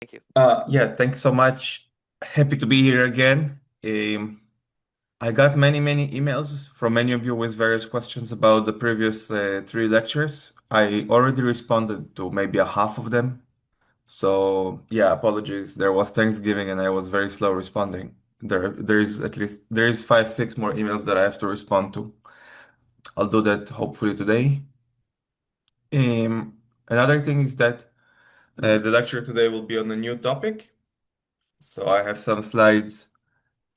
Thank you. Yeah, thanks so much. Happy to be here again. I got many emails from many of you with various questions about the previous three lectures. I already responded to maybe a half of them. So yeah, apologies. There was Thanksgiving and I was very slow responding. There is 5, 6 more emails that I have to respond to. I'll do that hopefully today. Another thing is that the lecture today will be on a new topic. So I have some slides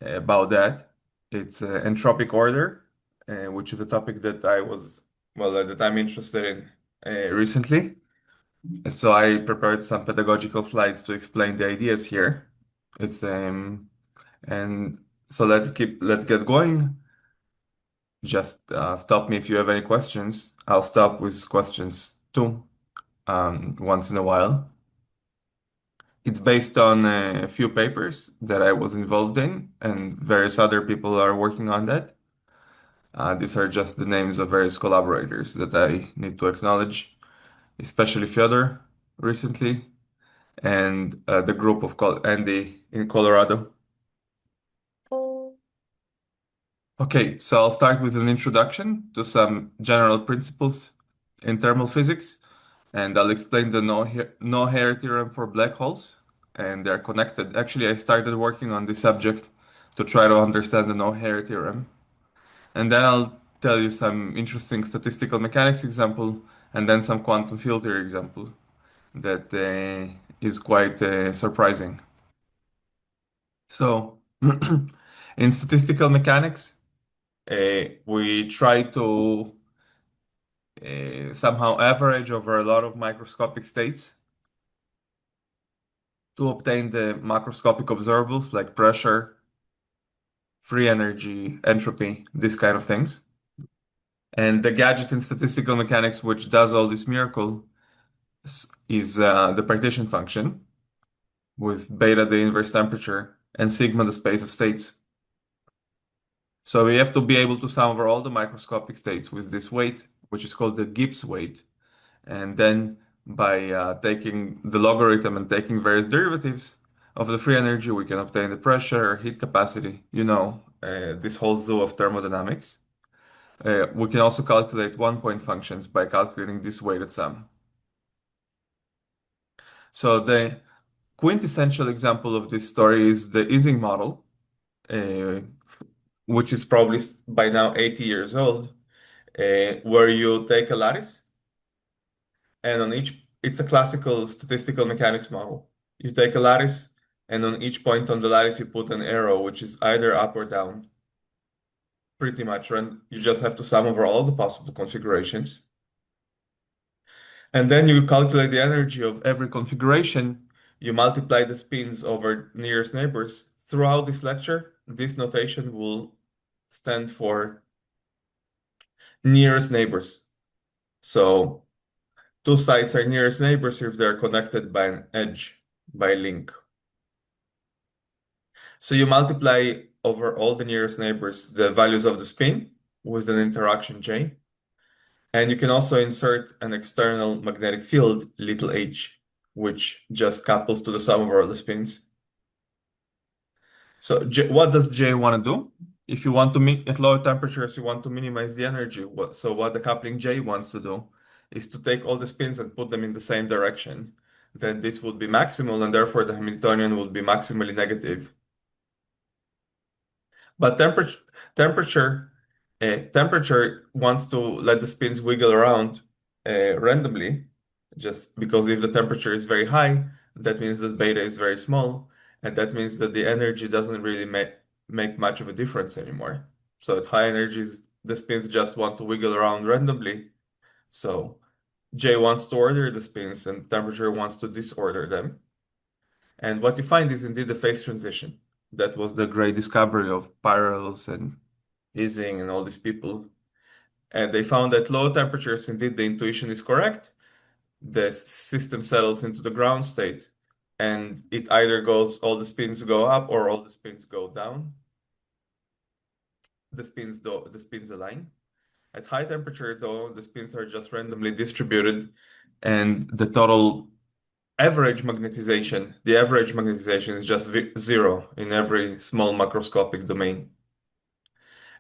about that. It's entropic order, which is a topic that that I'm interested in recently. So I prepared some pedagogical slides to explain the ideas here. It's and so let's get going. Just stop me if you have any questions. I'll stop with questions too, once in a while. It's based on a few papers that I was involved in, and various other people are working on that. These are just the names of various collaborators that I need to acknowledge, especially Fyodor recently, and the group of Andy in Colorado. Okay, so I'll start with an introduction to some general principles in thermal physics, and I'll explain the no-hair theorem for black holes, and they're connected. Actually, I started working on this subject to try to understand the no-hair theorem. And then I'll tell you some interesting statistical mechanics example, and then some quantum field theory example that is quite surprising. So, in statistical mechanics, we try to somehow average over a lot of microscopic states to obtain the macroscopic observables like pressure, free energy, entropy, these kind of things. And the gadget in statistical mechanics, which does all this miracle, is the partition function with beta the inverse temperature and sigma the space of states. So we have to be able to sum over all the microscopic states with this weight, which is called the Gibbs weight. And then by taking the logarithm and taking various derivatives of the free energy, we can obtain the pressure, heat capacity, this whole zoo of thermodynamics. We can also calculate one-point functions by calculating this weighted sum. So the quintessential example of this story is the Ising model, uh, which is probably by now 80 years old, where you take a lattice and it's a classical statistical mechanics model. You take a lattice and on each point on the lattice you put an arrow, which is either up or down, pretty much. And you just have to sum over all the possible configurations. And then you calculate the energy of every configuration. You multiply the spins over nearest neighbors. Throughout this lecture, this notation will stand for nearest neighbors. So two sites are nearest neighbors if they're connected by an edge, by link. So you multiply over all the nearest neighbors the values of the spin with an interaction J. And you can also insert an external magnetic field, little h, which just couples to the sum of all the spins. So what does J want to do? If you want to at lower temperatures, you want to minimize the energy. So what the coupling J wants to do is to take all the spins and put them in the same direction. Then this would be maximal, and therefore the Hamiltonian would be maximally negative. But temperature, temperature wants to let the spins wiggle around randomly, just because if the temperature is very high, that means that beta is very small, and that means that the energy doesn't really make much of a difference anymore. So at high energies, the spins just want to wiggle around randomly. So J wants to order the spins, and temperature wants to disorder them. And what you find is indeed a phase transition. That was the great discovery of Peierls and Ising and all these people. And they found that low temperatures, indeed, the intuition is correct. The system settles into the ground state, and it either all the spins go up or all the spins go down. The spins align. At high temperature, though, the spins are just randomly distributed, and the total the average magnetization is just zero in every small macroscopic domain.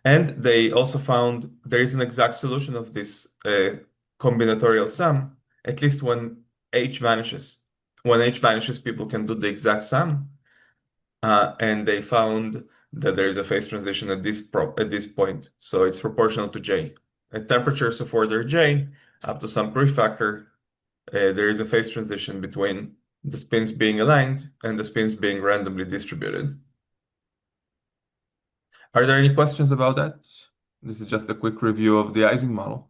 And they also found there is an exact solution of this combinatorial sum, at least when H vanishes. When H vanishes, people can do the exact sum, and they found that there is a phase transition at this point, so it's proportional to J. At temperatures of order J, up to some prefactor, there is a phase transition between the spins being aligned and the spins being randomly distributed. Are there any questions about that? This is just a quick review of the Ising model.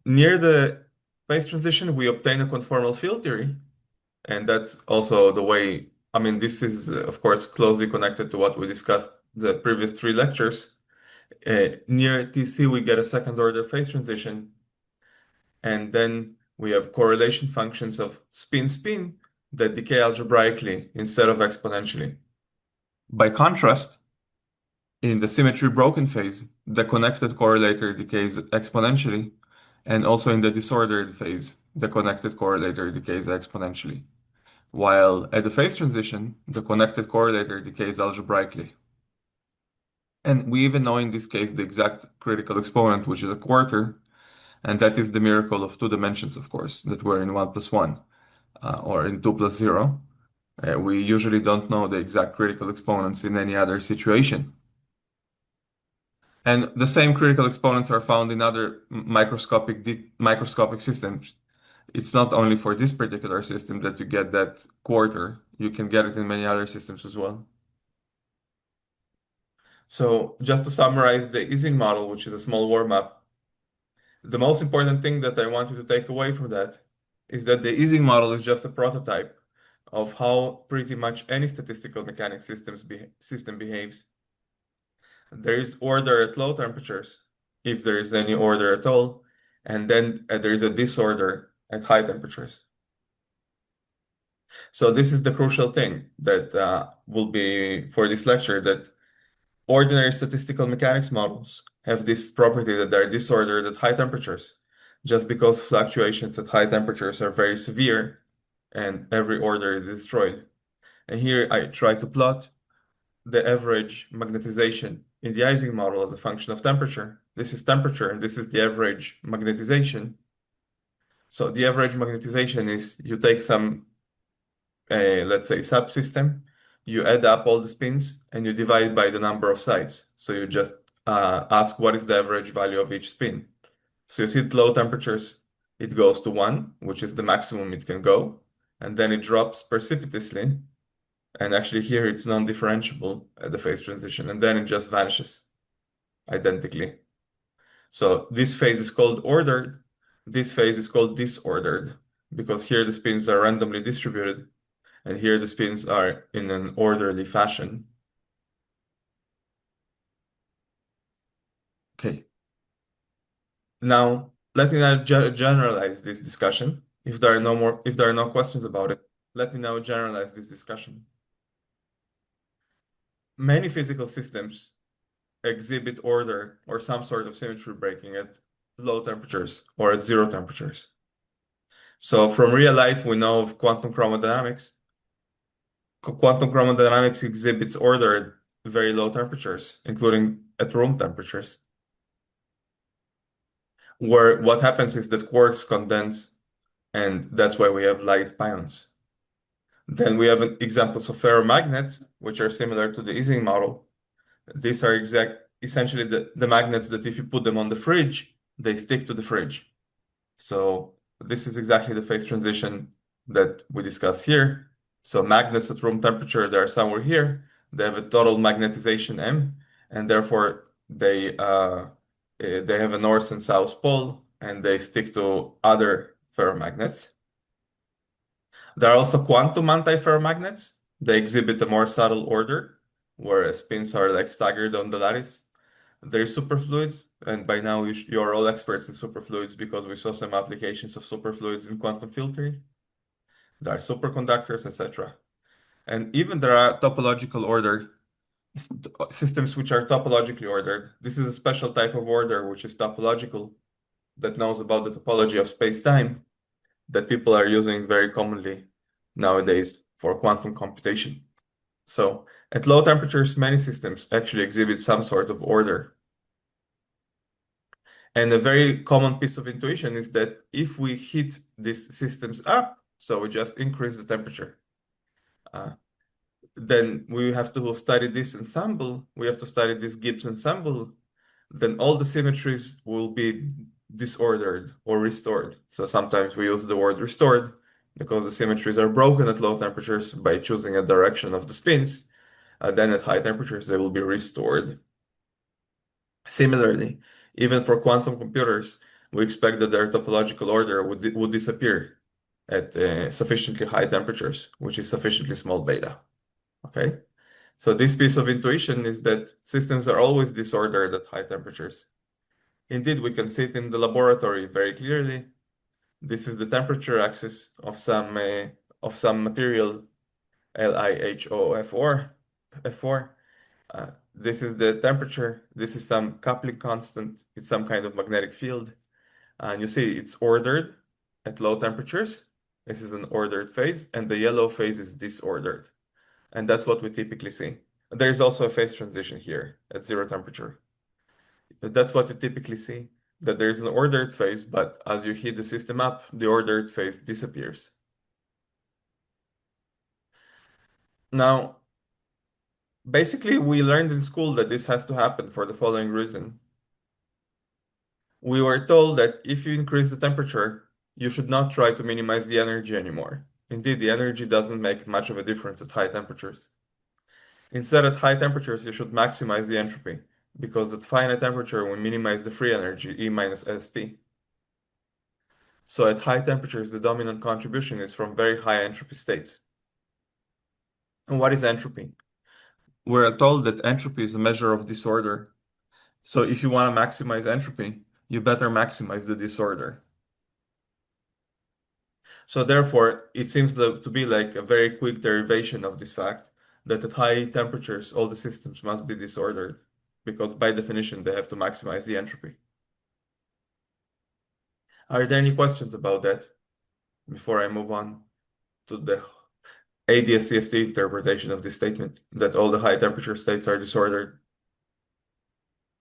Near the phase transition, we obtain a conformal field theory, and that's also the way, I mean, this is, of course, closely connected to what we discussed the previous three lectures. Near TC, we get a second order phase transition, and then we have correlation functions of spin-spin that decay algebraically instead of exponentially. By contrast, in the symmetry broken phase, the connected correlator decays exponentially, and also in the disordered phase, the connected correlator decays exponentially. While at the phase transition, the connected correlator decays algebraically. And we even know in this case the exact critical exponent, which is a quarter, and that is the miracle of two dimensions, of course, that we're in 1 plus 1 or in 2 plus 0. We usually don't know the exact critical exponents in any other situation. And the same critical exponents are found in other microscopic systems. It's not only for this particular system that you get that quarter, you can get it in many other systems as well. So just to summarize the Ising model, which is a small warm-up, the most important thing that I want you to take away from that is that the Ising model is just a prototype of how pretty much any statistical mechanics system behaves. There is order at low temperatures, if there is any order at all, and then there is a disorder at high temperatures. So this is the crucial thing that will be for this lecture, that ordinary statistical mechanics models have this property that they're disordered at high temperatures, just because fluctuations at high temperatures are very severe and every order is destroyed. And here I try to plot the average magnetization in the Ising model as a function of temperature. This is temperature, and this is the average magnetization. So the average magnetization is you take some, let's say, subsystem, you add up all the spins, and you divide by the number of sides. So you just ask what is the average value of each spin. So you see at low temperatures, it goes to 1, which is the maximum it can go, and then it drops precipitously. And actually here it's non-differentiable at the phase transition, and then it just vanishes identically. So this phase is called ordered. This phase is called disordered because here the spins are randomly distributed, and here the spins are in an orderly fashion. Okay. Now let me now generalize this discussion. If there are no questions about it, let me now generalize this discussion. Many physical systems exhibit order or some sort of symmetry breaking at low temperatures or at zero temperatures. So from real life, we know of quantum chromodynamics. Quantum chromodynamics exhibits order at very low temperatures, including at room temperatures, where what happens is that quarks condense, and that's why we have light pions. Then we have examples of ferromagnets, which are similar to the Ising model. These are essentially the magnets that if you put them on the fridge, they stick to the fridge. So this is exactly the phase transition that we discussed here. So magnets at room temperature, they are somewhere here. They have a total magnetization M, and therefore they have a north and south pole, and they stick to other ferromagnets. There are also quantum antiferromagnets. They exhibit a more subtle order, where spins are like staggered on the lattice. There is superfluids, and by now you're all experts in superfluids because we saw some applications of superfluids in quantum field theory. There are superconductors, etc. And even there are topological order systems which are topologically ordered. This is a special type of order which is topological that knows about the topology of space-time that people are using very commonly nowadays for quantum computation. So at low temperatures, many systems actually exhibit some sort of order. And a very common piece of intuition is that if we heat these systems up, so we just increase the temperature, uh, then we have to study this ensemble, we have to study this Gibbs ensemble, then all the symmetries will be disordered or restored. So sometimes we use the word restored because the symmetries are broken at low temperatures by choosing a direction of the spins. Then at high temperatures, they will be restored. Similarly, even for quantum computers, we expect that their topological order would disappear at sufficiently high temperatures, which is sufficiently small beta. Okay? So this piece of intuition is that systems are always disordered at high temperatures. Indeed, we can see it in the laboratory very clearly. This is the temperature axis of some material LiHO F4. This is the temperature. This is some coupling constant. It's some kind of magnetic field. And you see it's ordered at low temperatures. This is an ordered phase, and the yellow phase is disordered. And that's what we typically see. There's also a phase transition here at zero temperature. That's what you typically see, that there's an ordered phase, but as you heat the system up, the ordered phase disappears. Now, basically, we learned in school that this has to happen for the following reason. We were told that if you increase the temperature, you should not try to minimize the energy anymore. Indeed, the energy doesn't make much of a difference at high temperatures. Instead, at high temperatures, you should maximize the entropy, because at finite temperature, we minimize the free energy, E minus ST. So at high temperatures, the dominant contribution is from very high entropy states. And what is entropy? We're told that entropy is a measure of disorder. So if you want to maximize entropy, you better maximize the disorder. So therefore, it seems to be like a very quick derivation of this fact that at high temperatures, all the systems must be disordered, because by definition, they have to maximize the entropy. Are there any questions about that before I move on to the ADS-CFT interpretation of this statement, that all the high temperature states are disordered?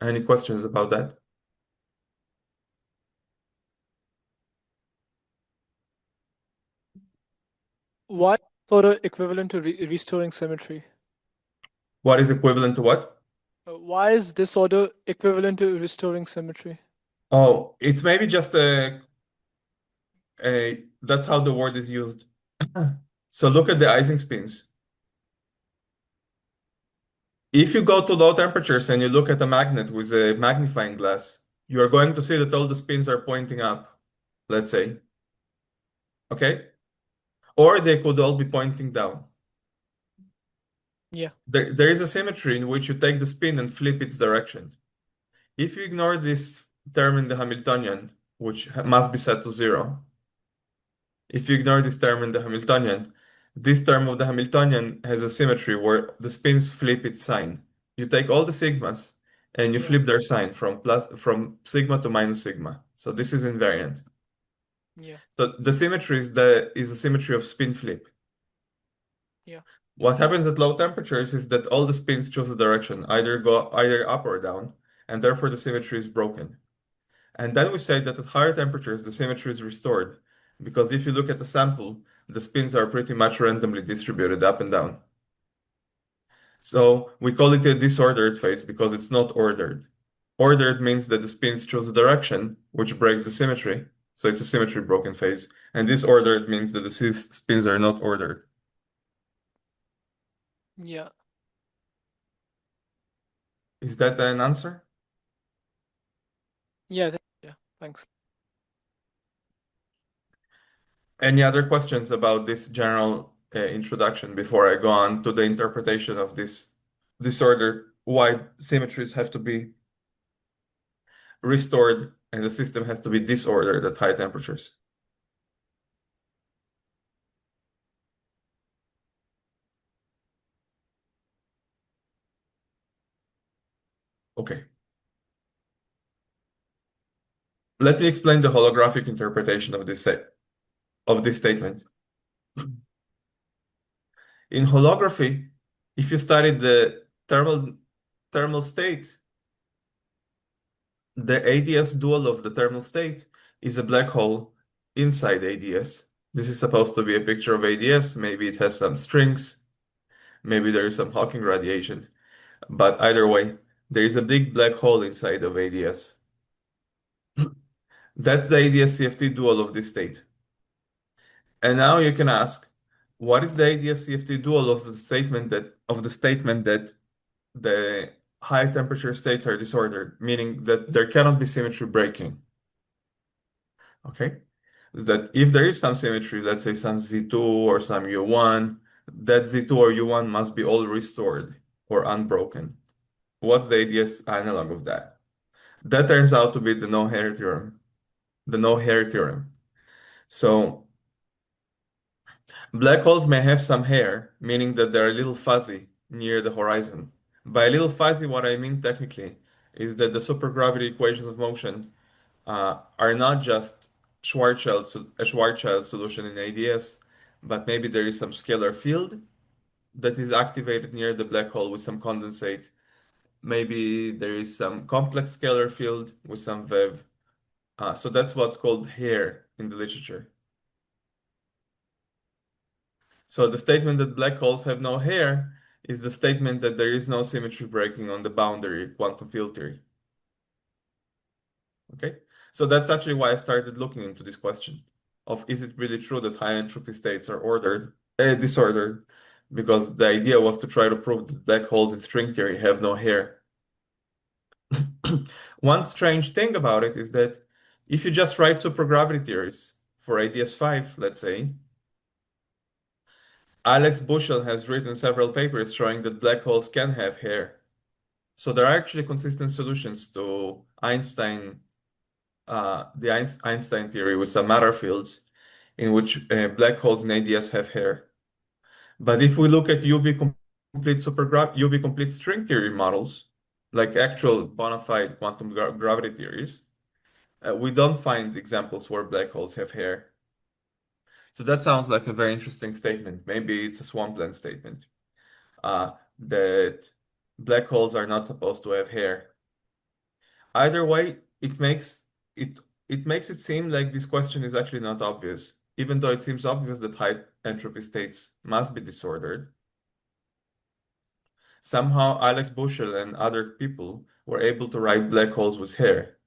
Any questions about that? Why is disorder equivalent to restoring symmetry? What is equivalent to what? Why is disorder equivalent to restoring symmetry? Oh, it's maybe just a that's how the word is used. So look at the Ising spins. If you go to low temperatures and you look at a magnet with a magnifying glass, you are going to see that all the spins are pointing up, let's say. Okay? Or they could all be pointing down. Yeah, There is a symmetry in which you take the spin and flip its direction. If you ignore this term in the Hamiltonian, which must be set to zero, if you ignore this term in the Hamiltonian, this term of the Hamiltonian has a symmetry where the spins flip its sign. You take all the sigmas and you yeah, flip their sign from sigma to minus sigma. So this is invariant. yeah, So the symmetry is the symmetry of spin flip. yeah, What happens at low temperatures is that all the spins choose a direction, either up or down, and therefore the symmetry is broken. And then we say that at higher temperatures, the symmetry is restored, because if you look at the sample, the spins are pretty much randomly distributed up and down. So we call it a disordered phase because it's not ordered. Ordered means that the spins choose a direction, which breaks the symmetry. So it's a symmetry broken phase. And disordered means that the spins are not ordered. yeah, Is that an answer? yeah, yeah. Thanks. Any other questions about this general introduction before I go on to the interpretation of this disorder, why symmetries have to be restored and the system has to be disordered at high temperatures? Okay. Let me explain the holographic interpretation of this statement. In holography, if you study the thermal state, the ADS dual of the thermal state is a black hole inside ADS. This is supposed to be a picture of ADS. Maybe it has some strings. Maybe there is some Hawking radiation. But either way, there is a big black hole inside of ADS. That's the ADS CFT dual of this state. And now you can ask, what is the ADS CFT dual of the statement that the high temperature states are disordered, meaning that there cannot be symmetry breaking. Okay? Is that if there is some symmetry, let's say some Z2 or some U1, that Z2 or U1 must be all restored or unbroken. What's the ADS analog of that? That turns out to be the no-hair theorem. The no-hair theorem. So black holes may have some hair, meaning that they're a little fuzzy near the horizon. By a little fuzzy, what I mean technically is that the supergravity equations of motion are not just a Schwarzschild solution in ADS, but maybe there is some scalar field that is activated near the black hole with some condensate. Maybe there is some complex scalar field with some VEV. So that's what's called hair in the literature. So the statement that black holes have no hair is the statement that there is no symmetry breaking on the boundary quantum field theory. Okay, so that's actually why I started looking into this question of is it really true that high entropy states are disordered? Because the idea was to try to prove that black holes in string theory have no hair. One strange thing about it is that if you just write supergravity theories for ADS5, let's say, Alex Bushell has written several papers showing that black holes can have hair. So there are actually consistent solutions to Einstein theory with some matter fields in which black holes in ADS have hair. But if we look at UV complete string theory models, like actual bona fide quantum gravity theories, we don't find examples where black holes have hair. So that sounds like a very interesting statement. Maybe it's a swampland statement that black holes are not supposed to have hair. Either way, it makes it seem like this question is actually not obvious, even though it seems obvious that high entropy states must be disordered. Somehow, Alex Bushell and other people were able to write black holes with hair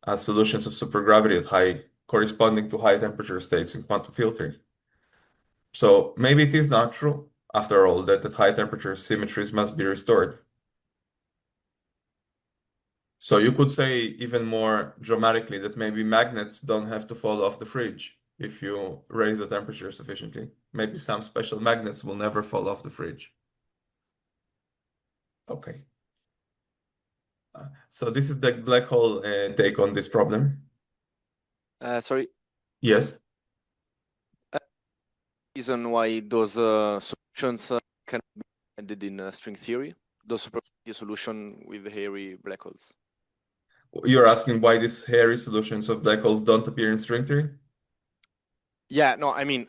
as solutions of supergravity corresponding to high temperature states in quantum field theory. So maybe it is not true, after all, that at high temperature symmetries must be restored. So you could say even more dramatically that maybe magnets don't have to fall off the fridge if you raise the temperature sufficiently. Maybe some special magnets will never fall off the fridge. Okay. So this is the black hole take on this problem. Sorry, Yes. reason why those solutions can be ended in string theory, those supergravity solution with hairy black holes. You're asking why these hairy solutions of black holes don't appear in string theory? Yeah, no, I mean,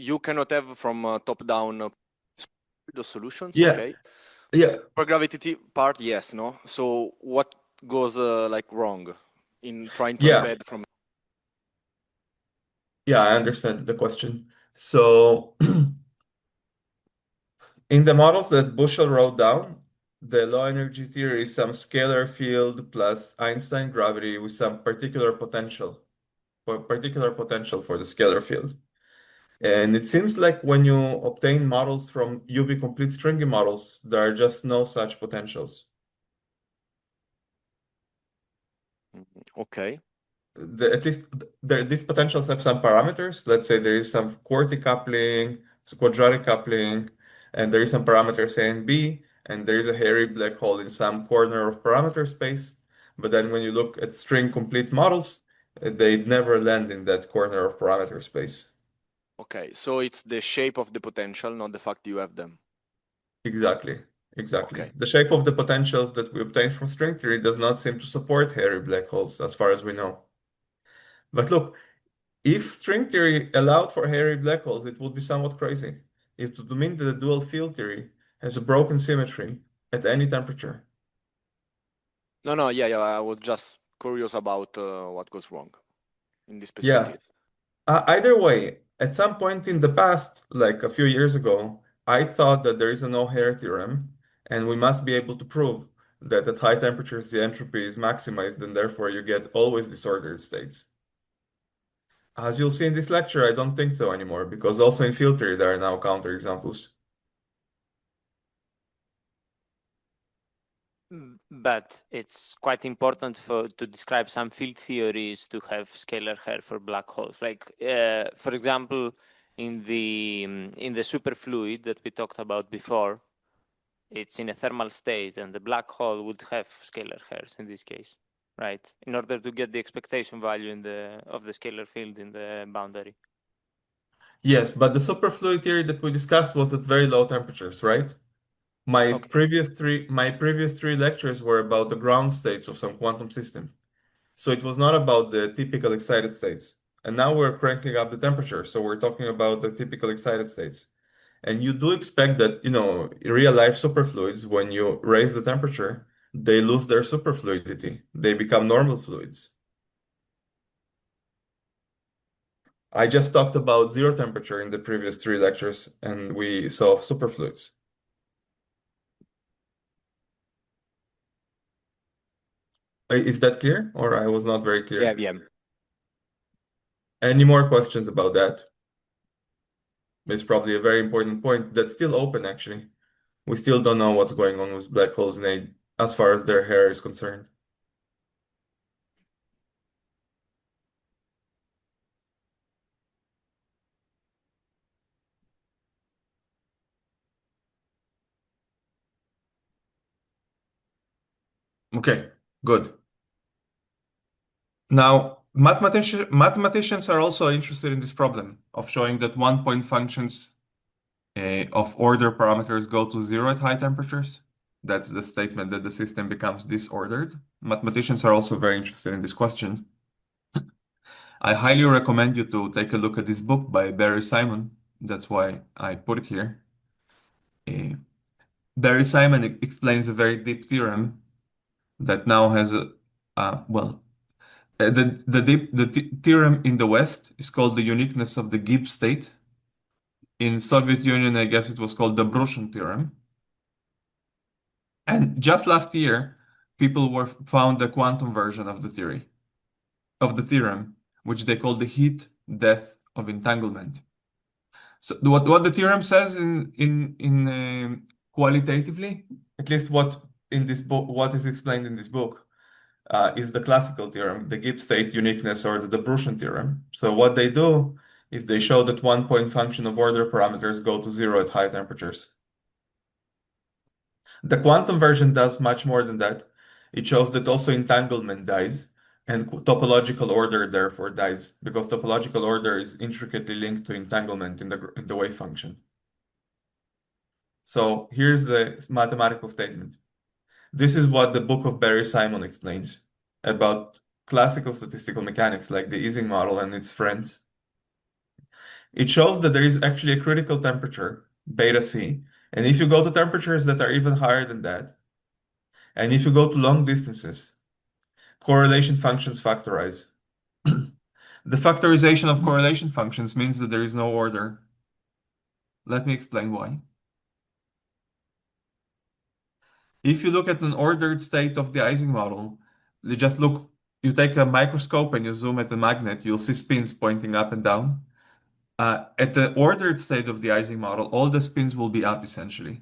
you cannot have from top down those solutions, Yeah. okay? Yeah. Supergravity part, yes, no? So what goes like wrong in trying to Yeah. embed from? Yeah, I understand the question. So in the models that Bushell wrote down, the low energy theory is some scalar field plus Einstein gravity with some particular potential for the scalar field. And it seems like when you obtain models from UV complete stringy models, there are just no such potentials. Okay. At least these potentials have some parameters. Let's say there is some QWERTY coupling, quadratic coupling, and there is some parameters A and B, and there is a hairy black hole in some corner of parameter space. But then when you look at string complete models, they never land in that corner of parameter space. Okay, so it's the shape of the potential, not the fact you have them. Exactly. Exactly. Okay. The shape of the potentials that we obtain from string theory does not seem to support hairy black holes, as far as we know. But look, if string theory allowed for hairy black holes, it would be somewhat crazy. It would mean that the dual field theory has a broken symmetry at any temperature. No, yeah, I was just curious about what goes wrong in this specific Yeah. case. Either way, at some point in the past, like a few years ago, I thought that there is a no-hair theorem, and we must be able to prove that at high temperatures the entropy is maximized, and therefore you get always disordered states. As you'll see in this lecture, I don't think so anymore, because also in field theory there are now counterexamples. But it's quite important to describe some field theories to have scalar hair for black holes. Like, for example, in the superfluid that we talked about before, it's in a thermal state, and the black hole would have scalar hairs in this case, right? In order to get the expectation value of the scalar field in the boundary. Yes, but the superfluid theory that we discussed was at very low temperatures, right? Okay. My previous three lectures were about the ground states of some quantum system. So it was not about the typical excited states. And now we're cranking up the temperature, so we're talking about the typical excited states. And you do expect that, real life superfluids, when you raise the temperature, they lose their superfluidity. They become normal fluids. I just talked about zero temperature in the previous three lectures, and we saw superfluids. Is that clear, or I was not very clear? Yeah. Any more questions about that? It's probably a very important point that's still open, actually. We still don't know what's going on with black holes as far as their hair is concerned. Okay, good. Now, mathematicians are also interested in this problem of showing that one-point functions of order parameters go to zero at high temperatures. That's the statement that the system becomes disordered. Mathematicians are also very interested in this question. I highly recommend you to take a look at this book by Barry Simon. That's why I put it here. Uh, Barry Simon explains a very deep theorem that now has the theorem in the West is called the uniqueness of the Gibbs state. In Soviet Union, I guess it was called the Brushin theorem. And just last year, people found the quantum version of the theorem, which they call the heat death of entanglement. So what the theorem says in qualitatively, at least what in this book, what is explained in this book, is the classical theorem, the Gibbs state uniqueness, or the Brushin theorem. So what they do is they show that one-point function of order parameters go to zero at high temperatures. The quantum version does much more than that. It shows that also entanglement dies, and topological order therefore dies, because topological order is intricately linked to entanglement in the wave function. So here's the mathematical statement. This is what the book of Barry Simon explains about classical statistical mechanics like the Ising model and its friends. It shows that there is actually a critical temperature, beta C, and if you go to temperatures that are even higher than that, and if you go to long distances, correlation functions factorize. The factorization of correlation functions means that there is no order. Let me explain why. If you look at an ordered state of the Ising model, you take a microscope and you zoom at a magnet, you'll see spins pointing up and down. At the ordered state of the Ising model, all the spins will be up essentially.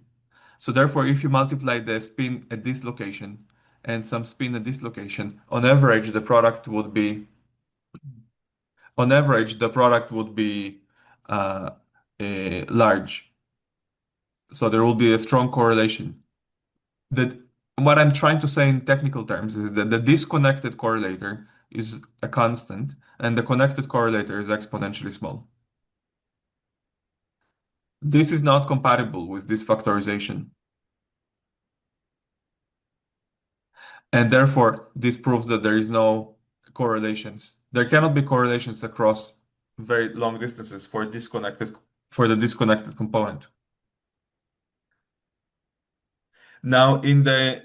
So therefore, if you multiply the spin at this location and some spin at this location, on average, the product would be uh, large. So there will be a strong correlation. That what I'm trying to say in technical terms is that the disconnected correlator is a constant, and the connected correlator is exponentially small. This is not compatible with this factorization. And therefore, this proves that there is no correlations. There cannot be correlations across very long distances for the disconnected component. Now, in the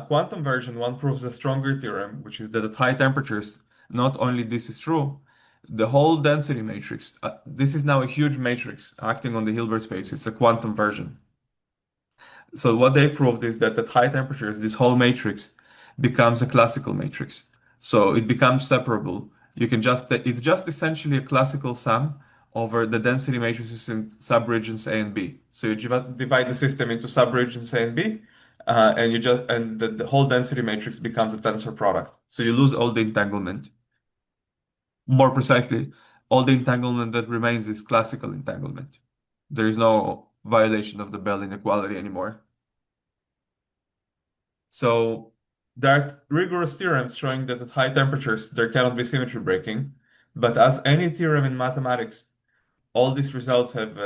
quantum version, one proves a stronger theorem, which is that at high temperatures, not only this is true, the whole density matrix, this is now a huge matrix acting on the Hilbert space. It's a quantum version. So what they proved is that at high temperatures, this whole matrix becomes a classical matrix. So it becomes separable. It's just essentially a classical sum over the density matrices in subregions A and B. So you divide the system into subregions A and B, and the whole density matrix becomes a tensor product. So you lose all the entanglement. More precisely, all the entanglement that remains is classical entanglement. There is no violation of the Bell inequality anymore. So there are rigorous theorems showing that at high temperatures there cannot be symmetry breaking, but as any theorem in mathematics, all these results have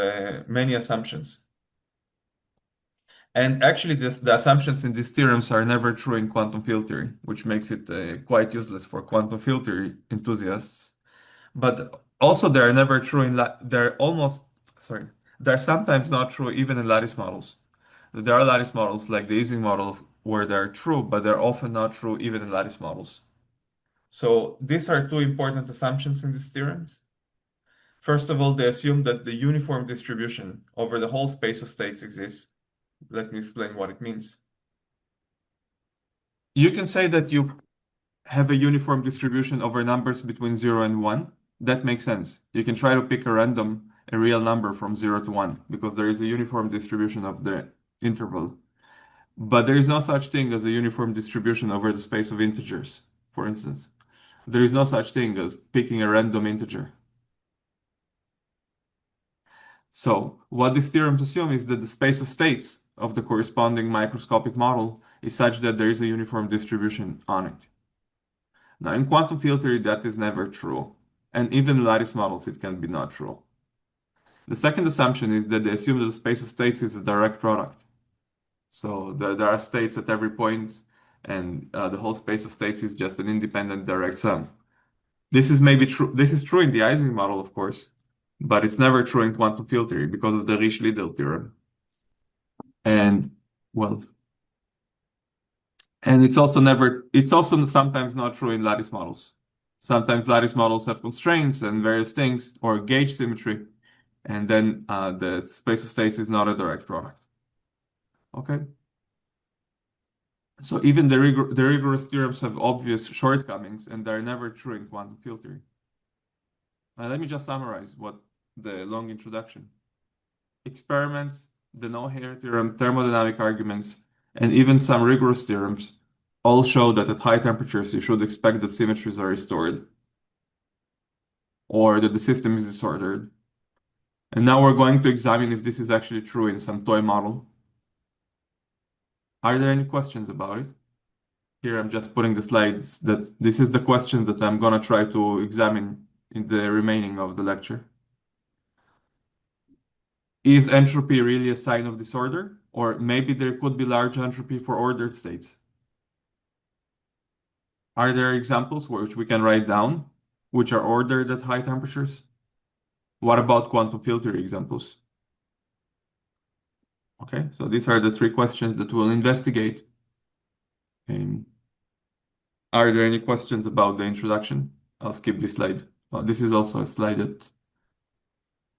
many assumptions. And actually, the assumptions in these theorems are never true in quantum field theory, which makes it quite useless for quantum field theory enthusiasts. But also, they are never true they're sometimes not true even in lattice models. There are lattice models like the Ising model where they're true, but they're often not true even in lattice models. So these are two important assumptions in these theorems. First of all, they assume that the uniform distribution over the whole space of states exists. Let me explain what it means. You can say that you have a uniform distribution over numbers between 0 and 1. That makes sense. You can try to pick a real number from 0 to 1, because there is a uniform distribution of the interval. But there is no such thing as a uniform distribution over the space of integers, for instance. There is no such thing as picking a random integer. So what these theorems assume is that the space of states of the corresponding microscopic model is such that there is a uniform distribution on it. Now, in quantum field theory, that is never true. And even in lattice models, it can be not true. The second assumption is that they assume that the space of states is a direct product. So there are states at every point, and the whole space of states is just an independent direct sum. This is maybe true. This is true in the Ising model, of course, but it's never true in quantum field theory because of the Risch-Liddell theorem. And well, and it's also sometimes not true in lattice models. Sometimes lattice models have constraints and various things, or gauge symmetry, and then the space of states is not a direct product. Okay. So even the rigorous theorems have obvious shortcomings, and they're never true in quantum field theory. Let me just summarize what the long introduction. Experiments, the no-hair theorem, thermodynamic arguments, and even some rigorous theorems all show that at high temperatures you should expect that symmetries are restored, or that the system is disordered. And now we're going to examine if this is actually true in some toy model. Are there any questions about it? Here I'm just putting the slides that this is the questions that I'm gonna try to examine in the remaining of the lecture. Is entropy really a sign of disorder? Or maybe there could be large entropy for ordered states. Are there examples which we can write down, which are ordered at high temperatures? What about quantum field theory examples? Okay, so these are the three questions that we'll investigate. Are there any questions about the introduction? I'll skip this slide. This is also a slide that,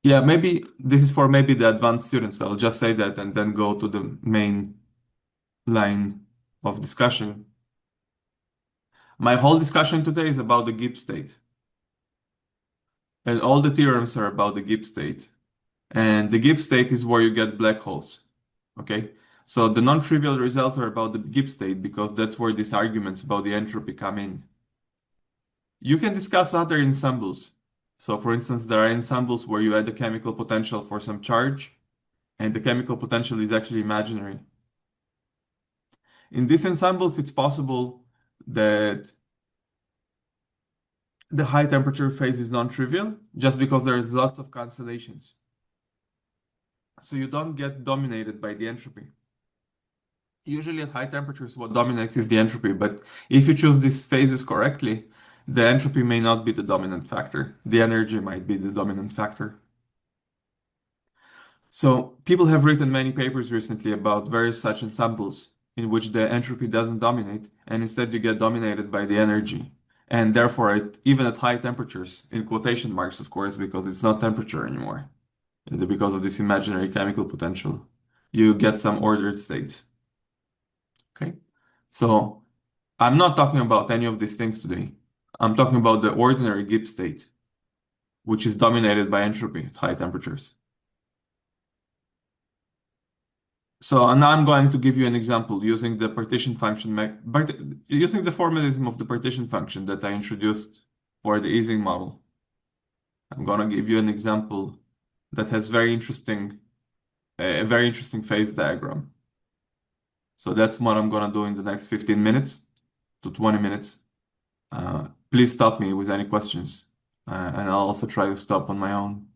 yeah, maybe this is for maybe the advanced students. I'll just say that and then go to the main line of discussion. My whole discussion today is about the Gibbs state. And all the theorems are about the Gibbs state. And the Gibbs state is where you get black holes. Okay? So the non-trivial results are about the Gibbs state because that's where these arguments about the entropy come in. You can discuss other ensembles. So for instance, there are ensembles where you add a chemical potential for some charge, and the chemical potential is actually imaginary. In these ensembles, it's possible that the high temperature phase is non-trivial just because there's lots of cancellations. So you don't get dominated by the entropy. Usually at high temperatures, what dominates is the entropy, but if you choose these phases correctly, the entropy may not be the dominant factor. The energy might be the dominant factor. So people have written many papers recently about various such ensembles in which the entropy doesn't dominate, and instead you get dominated by the energy. And therefore, even at high temperatures, in quotation marks, of course, because it's not temperature anymore, because of this imaginary chemical potential, you get some ordered states. Okay? So I'm not talking about any of these things today. I'm talking about the ordinary Gibbs state, which is dominated by entropy at high temperatures. So now I'm going to give you an example using the partition function, using the formalism of the partition function that I introduced for the Ising model. I'm going to give you an example that has a very interesting phase diagram. So that's what I'm going to do in the next 15 minutes to 20 minutes. Please stop me with any questions, and I'll also try to stop on my own.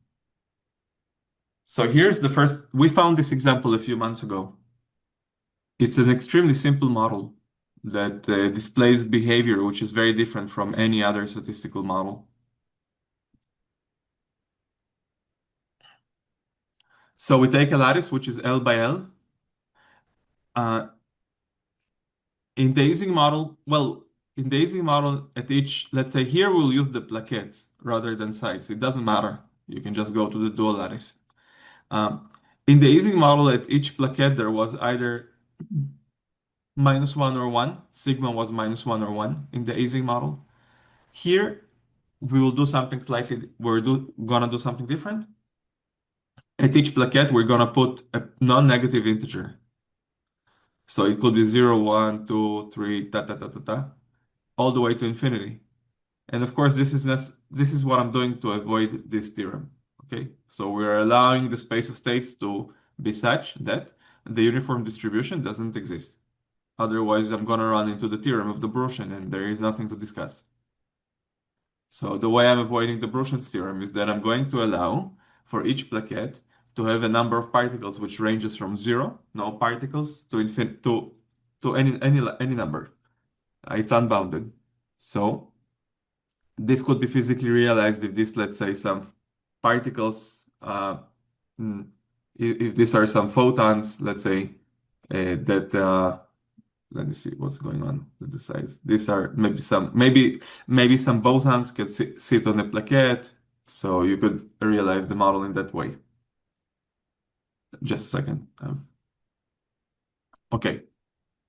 So here's the first, we found this example a few months ago. It's an extremely simple model that displays behavior which is very different from any other statistical model. So we take a lattice which is L by L. In the Ising model, at each, let's say here we'll use the plaquettes rather than sides. It doesn't matter. You can just go to the dual lattice. In the Ising model, at each plaquette there was either -1 or 1. Sigma was -1 or 1 in the Ising model. Here, we will do something slightly, gonna do something different. At each plaquette, we're gonna put a non-negative integer. So it could be 0, 1, 2, 3, all the way to infinity. And of course, this is what I'm doing to avoid this theorem. Okay, so we're allowing the space of states to be such that the uniform distribution doesn't exist. Otherwise, I'm gonna run into the theorem of the Brownian, and there is nothing to discuss. So the way I'm avoiding the Brownian's theorem is that I'm going to allow for each plaquette to have a number of particles which ranges from 0, no particles, to any number. It's unbounded. So this could be physically realized if this, let's say, some particles, if these are some photons, let's say, that let me see what's going on with the size. These are maybe some bosons can sit on a plaquette, so you could realize the model in that way. Just a second. Okay,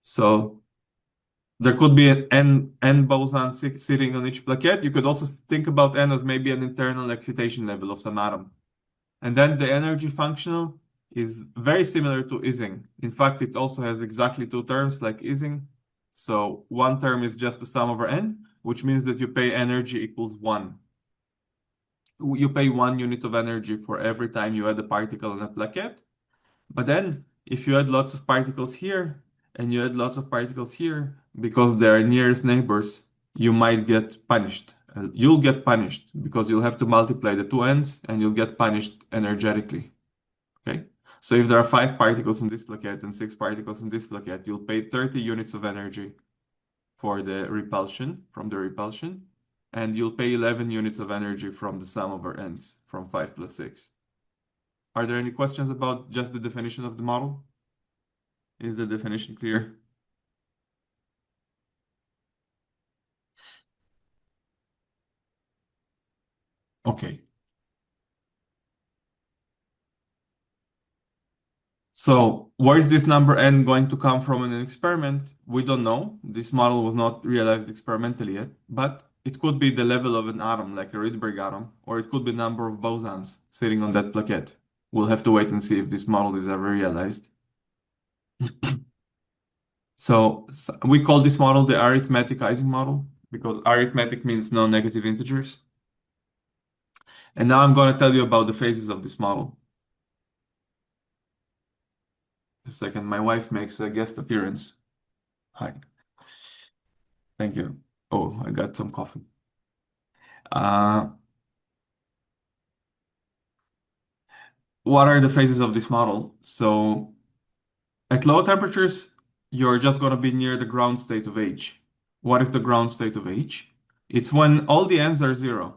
so there could be an n boson sitting on each plaquette. You could also think about n as maybe an internal excitation level of some atom. And then the energy functional is very similar to Ising. In fact, it also has exactly two terms like Ising. So one term is just the sum over n, which means that you pay energy equals 1. You pay 1 unit of energy for every time you add a particle in a plaquette. But then if you add lots of particles here and you add lots of particles here, because they are nearest neighbors, you might get punished. You'll get punished because you'll have to multiply the two ends and you'll get punished energetically. Okay? So if there are 5 particles in this plaquette and 6 particles in this plaquette, you'll pay 30 units of energy for the repulsion, and you'll pay 11 units of energy from the sum over ends, from 5 plus 6. Are there any questions about just the definition of the model? Is the definition clear? Okay. So where is this number n going to come from in an experiment? We don't know. This model was not realized experimentally yet, but it could be the level of an atom, like a Rydberg atom, or it could be number of bosons sitting on that plaquette. We'll have to wait and see if this model is ever realized. So we call this model the arithmetic Ising model because arithmetic means no negative integers. And now I'm going to tell you about the phases of this model. A second, my wife makes a guest appearance. Hi. Thank you. Oh, I got some coffee. What are the phases of this model? So at low temperatures, you're just going to be near the ground state of H. What is the ground state of H? It's when all the ends are zero.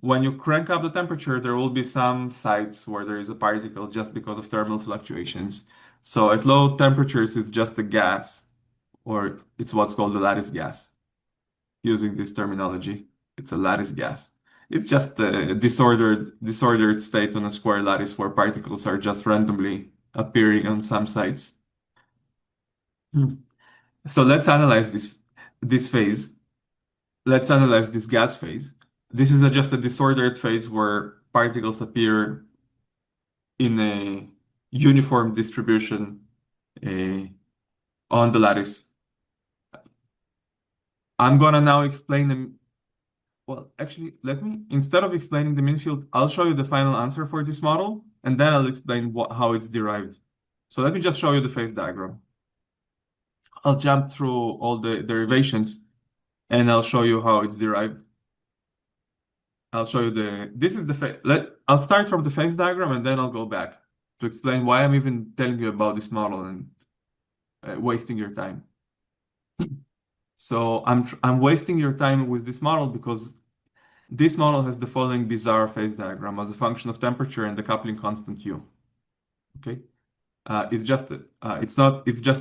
When you crank up the temperature, there will be some sites where there is a particle just because of thermal fluctuations. So at low temperatures, it's just a gas, or it's what's called a lattice gas. Using this terminology, it's a lattice gas. It's just a disordered state on a square lattice where particles are just randomly appearing on some sites. So let's analyze this phase. Let's analyze this gas phase. This is just a disordered phase where particles appear in a uniform distribution on the lattice. I'm gonna now explain them. Well, actually, instead of explaining the mean field, I'll show you the final answer for this model, and then I'll explain how it's derived. So let me just show you the phase diagram. I'll jump through all the derivations, and I'll show you how it's derived. I'll show you I'll start from the phase diagram, and then I'll go back to explain why I'm even telling you about this model and wasting your time. So I'm wasting your time with this model because this model has the following bizarre phase diagram as a function of temperature and the coupling constant U. Okay, it's just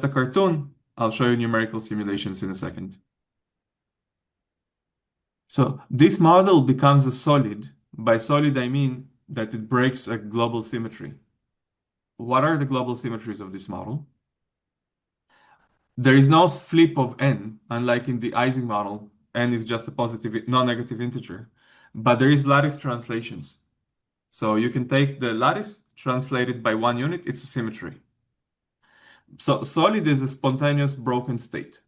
a cartoon. I'll show you numerical simulations in a second. So this model becomes a solid. By solid, I mean that it breaks a global symmetry. What are the global symmetries of this model? There is no flip of n, unlike in the Ising model. N is just a positive, non-negative integer. But there is lattice translations. So you can take the lattice, translate it by 1 unit, it's a symmetry. So solid is a spontaneous broken state.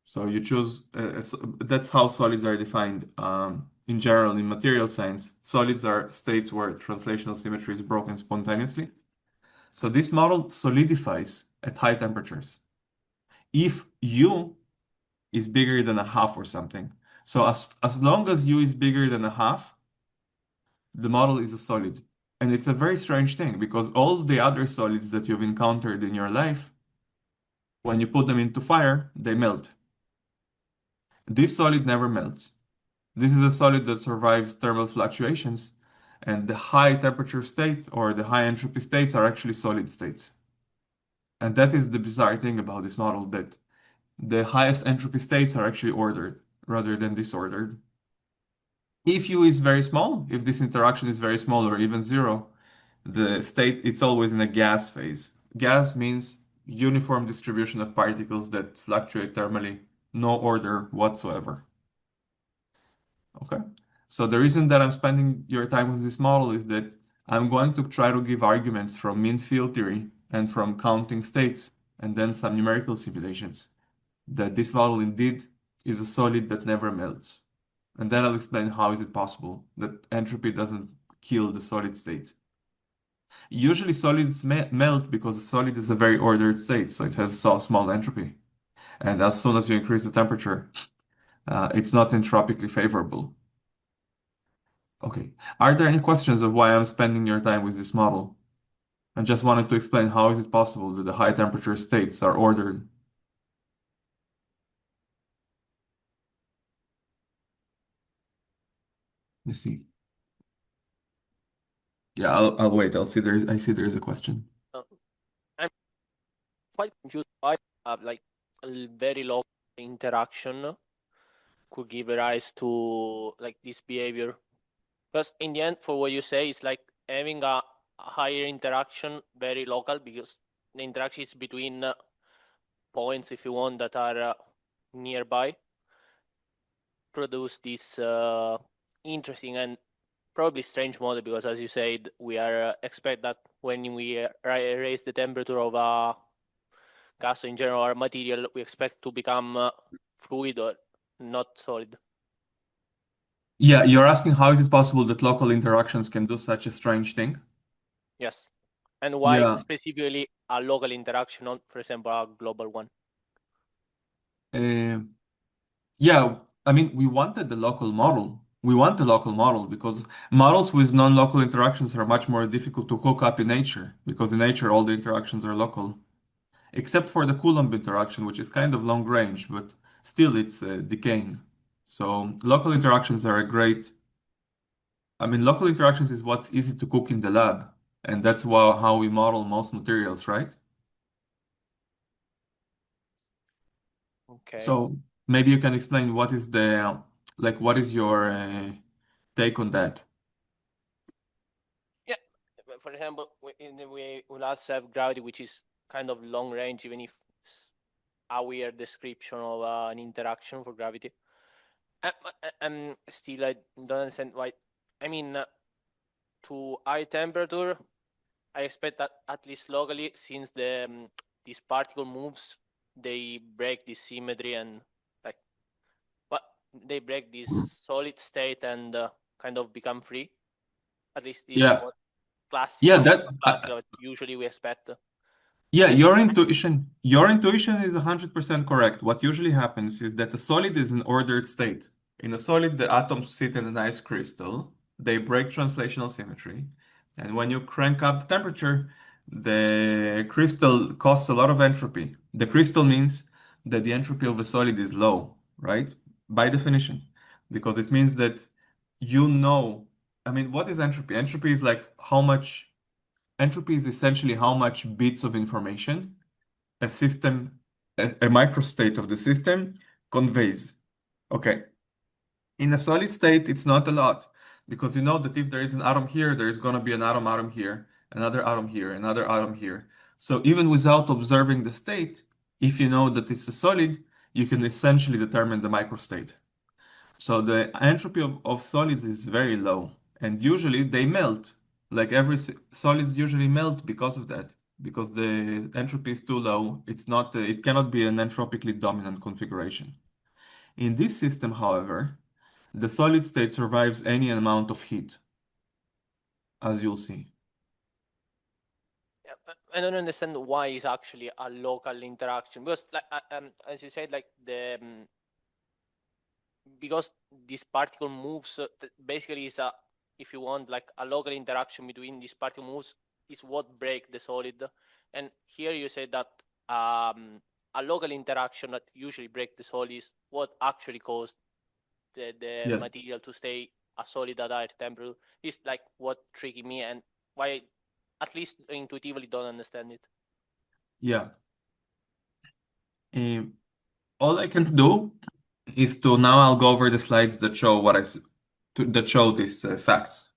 So you choose, that's how solids are defined in general in material science. Solids are states where translational symmetry is broken spontaneously. So this model solidifies at high temperatures. If U is bigger than a half or something. So as long as U is bigger than a half, the model is a solid. And it's a very strange thing because all the other solids that you've encountered in your life, when you put them into fire, they melt. This solid never melts. This is a solid that survives thermal fluctuations, and the high temperature state or the high entropy states are actually solid states. And that is the bizarre thing about this model, that the highest entropy states are actually ordered rather than disordered. If U is very small, if this interaction is very small or even zero, the state, it's always in a gas phase. Gas means uniform distribution of particles that fluctuate thermally, no order whatsoever. Okay, so the reason that I'm spending your time with this model is that I'm going to try to give arguments from mean field theory and from counting states and then some numerical simulations that this model indeed is a solid that never melts. And then I'll explain how is it possible that entropy doesn't kill the solid state. Usually solids melt because a solid is a very ordered state, so it has so small entropy. And as soon as you increase the temperature, it's not entropically favorable. Okay, are there any questions of why I'm spending your time with this model? I just wanted to explain how is it possible that the high temperature states are ordered. Let's see. Yeah, I'll wait. I see there's a question. I'm quite confused why like a very low interaction could give rise to like this behavior. Because in the end, for what you say, it's like having a higher interaction, very local, because the interaction is between points, if you want, that are nearby, produce this interesting and probably strange model, because as you said, we are expect that when we raise the temperature of a gas in general or material, we expect to become fluid or not solid. Yeah, you're asking how is it possible that local interactions can do such a strange thing? Yes. And why Yeah. specifically a local interaction, not, for example, a global one? Yeah, I mean, we wanted the local model. We want the local model because models with non-local interactions are much more difficult to cook up in nature because in nature all the interactions are local. except for the Coulomb interaction, which is kind of long range, but still it's decaying. So local interactions are a great. I mean, local interactions is what's easy to cook in the lab, and that's how we model most materials, right? Okay. So maybe you can explain what is what is your take on that? Yeah. For example, we will also have gravity, which is kind of long range, even if it's a weird description of an interaction for gravity. Still, I don't understand why. I mean, to high temperature, I expect that at least locally, since this particle moves, they break this symmetry and like, but they break this solid state and kind of become free. At least this is Yeah, what yeah, classical usually we expect. yeah, your intuition is 100% correct. What usually happens is that a solid is an ordered state. In a solid, the atoms sit in a nice crystal. They break translational symmetry. And when you crank up the temperature, the crystal causes a lot of entropy. The crystal means that the entropy of a solid is low, right? By definition, because it means that you know, I mean, what is entropy? Entropy is like how much Entropy is essentially how much bits of information a system, a microstate of the system conveys. Okay. In a solid state, it's not a lot because you know that if there is an atom here, there is going to be an atom here, another atom here, another atom here. So even without observing the state, if you know that it's a solid, you can essentially determine the microstate. So the entropy of solids is very low, and usually they melt. Like solids usually melt because of that, because the entropy is too low. It's not, it cannot be an entropically dominant configuration. In this system, however, the solid state survives any amount of heat, as you'll see. Yeah, I don't understand why it's actually a local interaction because, like, as you said, like because this particle moves, basically is a, if you want, like a local interaction between these particle moves is what break the solid. And here you say that a local interaction that usually break the solid is what actually caused the Yes. material to stay a solid at higher temperature. Is like what tricky me and why I, at least intuitively, don't understand it. Yeah. All I can do is to now I'll go over the slides that show that show these facts.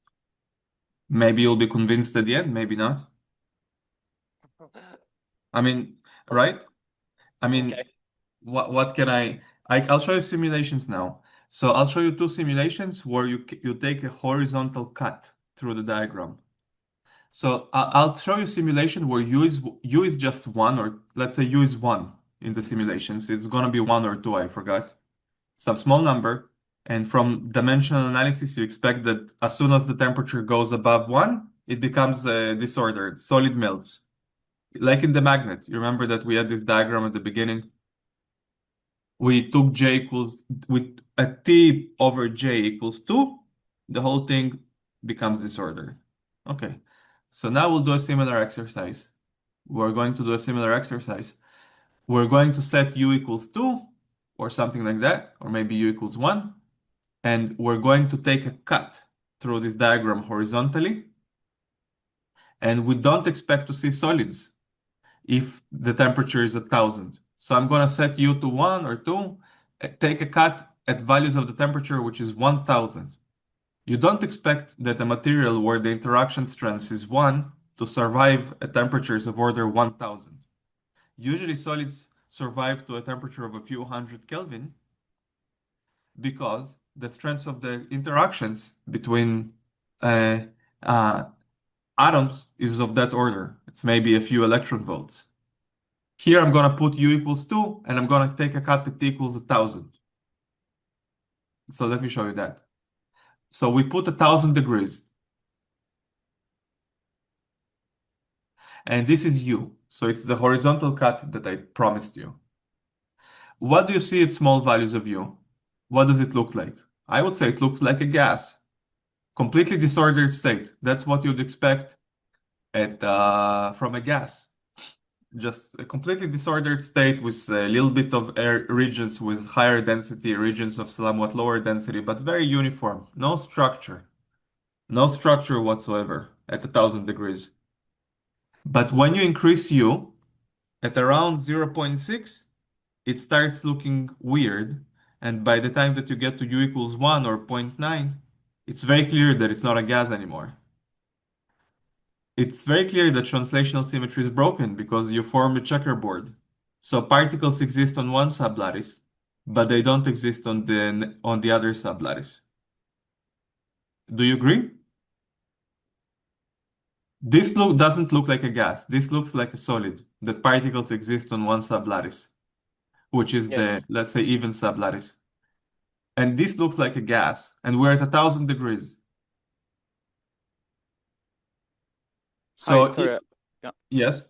Maybe you'll be convinced at the end, maybe not. I mean, right? I mean, Okay. what can I'll show you simulations now. So I'll show you two simulations where you take a horizontal cut through the diagram. So I'll show you a simulation where u is just one, or let's say u is one in the simulations. It's gonna be one or two, I forgot. Some small number. And from dimensional analysis, you expect that as soon as the temperature goes above one, it becomes disordered, solid melts. Like in the magnet. You remember that we had this diagram at the beginning? We took J equals, with a T over J equals 2, the whole thing becomes disordered. Okay, so now we'll do a similar exercise. We're going to do a similar exercise. We're going to set U equals 2 or something like that, or maybe U equals 1, and we're going to take a cut through this diagram horizontally, and we don't expect to see solids if the temperature is 1,000. So I'm going to set U to 1 or 2, take a cut at values of the temperature, which is 1,000. You don't expect that a material where the interaction strength is 1 to survive at temperatures of order 1,000. Usually solids survive to a temperature of a few hundred Kelvin because the strength of the interactions between uh, uh, atoms is of that order. It's maybe a few electron volts. Here I'm going to put U equals 2, and I'm going to take a cut at T equals 1,000. So let me show you that. So we put 1,000 degrees. And this is U. So it's the horizontal cut that I promised you. What do you see at small values of U? What does it look like? I would say it looks like a gas. Completely disordered state. That's what you'd expect from a gas. just a completely disordered state with a little bit of air regions with higher density, regions of somewhat lower density, but very uniform. No structure. No structure whatsoever at 1,000 degrees. But when you increase U at around 0.6, it starts looking weird. And by the time that you get to U equals 1 or zero point 0.9, it's very clear that it's not a gas anymore. It's very clear that translational symmetry is broken because you form a checkerboard. So particles exist on one sublattice, but they don't exist on the other sublattice. Do you agree? This doesn't look like a gas. This looks like a solid, that particles exist on one sublattice, which is Yes. the, let's say, even sublattice. And this looks like a gas, and we're at 1,000 degrees. So, Hi, sorry. Yeah, yes.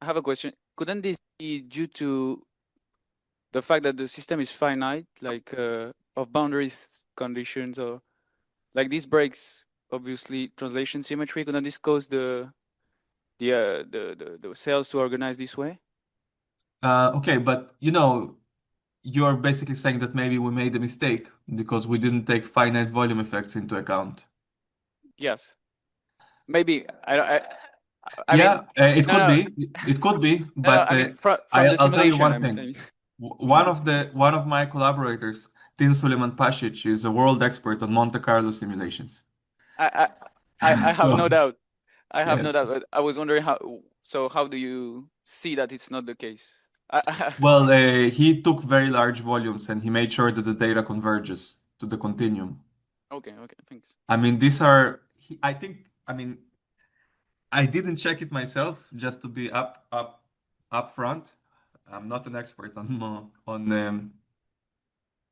I have a question. Couldn't this be due to the fact that the system is finite, like of boundary conditions, or like this breaks obviously translation symmetry? Couldn't this cause the cells to organize this way? Okay, but you're basically saying that maybe we made a mistake because we didn't take finite volume effects into account. Yes, maybe. I Yeah, mean, it no, could no, be. It could be, no, no. but I mean, from the I'll tell you simulation. one thing. One of my collaborators, Tin Suleiman Pasic, is a world expert on Monte Carlo simulations. I, I have no So, doubt. I have no yes. doubt. But I was wondering how. So how do you see that it's not the case? Well, he took very large volumes and he made sure that the data converges to the continuum. Okay, thanks. I mean, I think, I mean, I didn't check it myself just to be up front. I'm not an expert on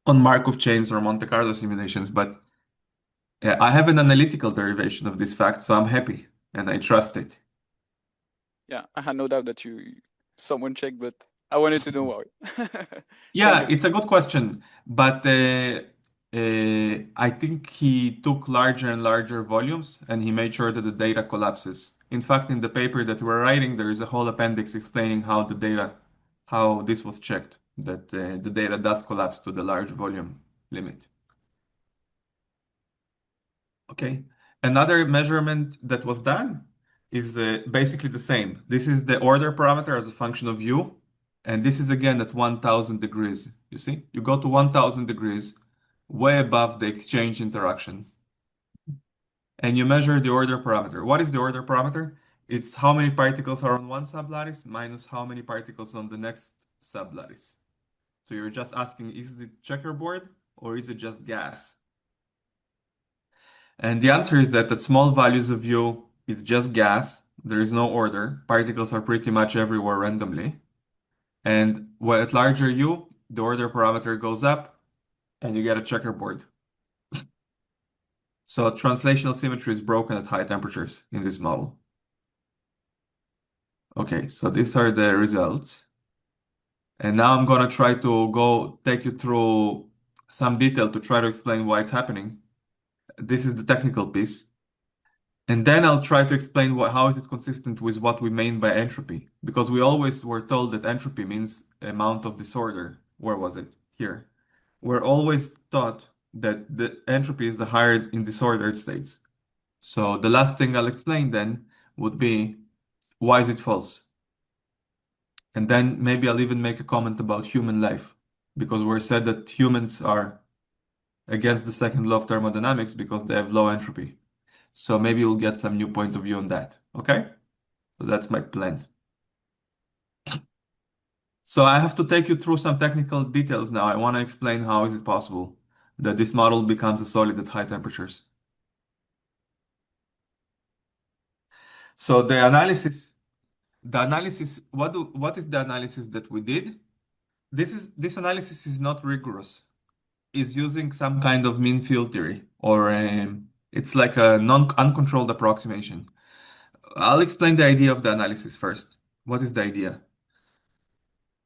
Markov chains or Monte Carlo simulations, but I have an analytical derivation of this fact, so I'm happy and I trust it. Yeah, I had no doubt that someone checked, but I wanted to know why. Thank Yeah, you. it's a good question, but I think he took larger and larger volumes and he made sure that the data collapses. In fact, in the paper that we're writing, there is a whole appendix explaining how this was checked, that the data does collapse to the large volume limit. Okay. Another measurement that was done is basically the same. This is the order parameter as a function of u, and this is again at 1,000 degrees. You see, you go to 1,000 degrees, way above the exchange interaction, and you measure the order parameter. What is the order parameter? It's how many particles are on one sublattice minus how many particles on the next sublattice. So you're just asking, is it checkerboard or is it just gas? And the answer is that at small values of U, it's just gas. There is no order. Particles are pretty much everywhere randomly. And when at larger U, the order parameter goes up and you get a checkerboard. So translational symmetry is broken at high temperatures in this model. Okay, so these are the results. And now I'm gonna try to go take you through some detail to try to explain why it's happening. This is the technical piece. And then I'll try to explain how is it consistent with what we mean by entropy. Because we always were told that entropy means amount of disorder. Where was it? Here. We're always taught that the entropy is the higher in disordered states. So the last thing I'll explain then would be why is it false? And then maybe I'll even make a comment about human life. Because we're said that humans are against the second law of thermodynamics because they have low entropy. So maybe we'll get some new point of view on that. Okay? So that's my plan. So I have to take you through some technical details now. I want to explain how is it possible that this model becomes a solid at high temperatures. So the analysis, what is the analysis that we did? This analysis is not rigorous. It's using some kind of mean field theory, or it's like a uncontrolled approximation. I'll explain the idea of the analysis first. What is the idea?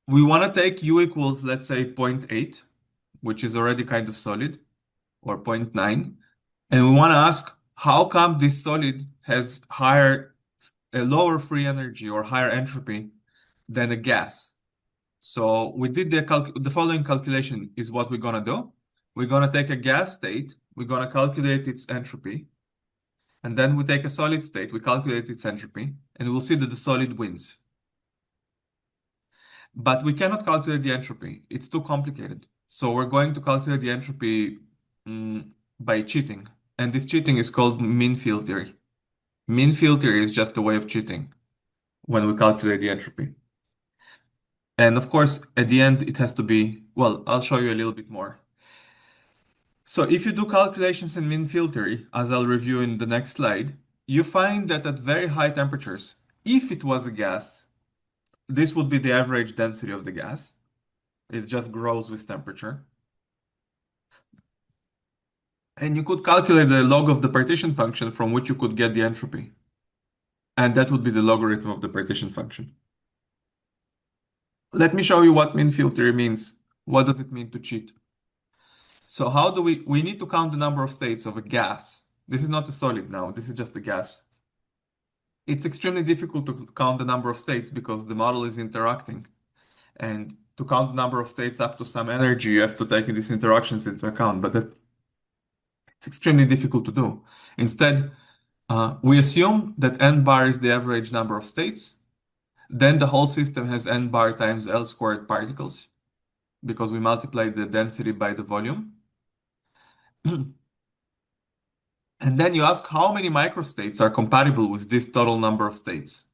We want to take u equals, let's say, 0.8, which is already kind of solid, or 0.9, and we want to ask how come this solid has a lower free energy or higher entropy than a gas. So we did the following calculation is what we're gonna do. We're gonna take a gas state, we're gonna calculate its entropy, and then we take a solid state, we calculate its entropy, and we'll see that the solid wins. But we cannot calculate the entropy. It's too complicated. So we're going to calculate the entropy by cheating. And this cheating is called mean field theory. Mean field theory is just a way of cheating when we calculate the entropy. And of course, at the end, it has to be, well, I'll show you a little bit more. So if you do calculations in mean field theory, as I'll review in the next slide, you find that at very high temperatures, if it was a gas, this would be the average density of the gas. It just grows with temperature. And you could calculate the log of the partition function from which you could get the entropy. And that would be the logarithm of the partition function. Let me show you what mean field theory means. What does it mean to cheat? So how do we need to count the number of states of a gas. This is not a solid now, this is just a gas. It's extremely difficult to count the number of states because the model is interacting. And to count the number of states up to some energy, you have to take these interactions into account, but it's extremely difficult to do. Instead, we assume that n bar is the average number of states. Then the whole system has n bar times L squared particles because we multiply the density by the volume. And then you ask how many microstates are compatible with this total number of states.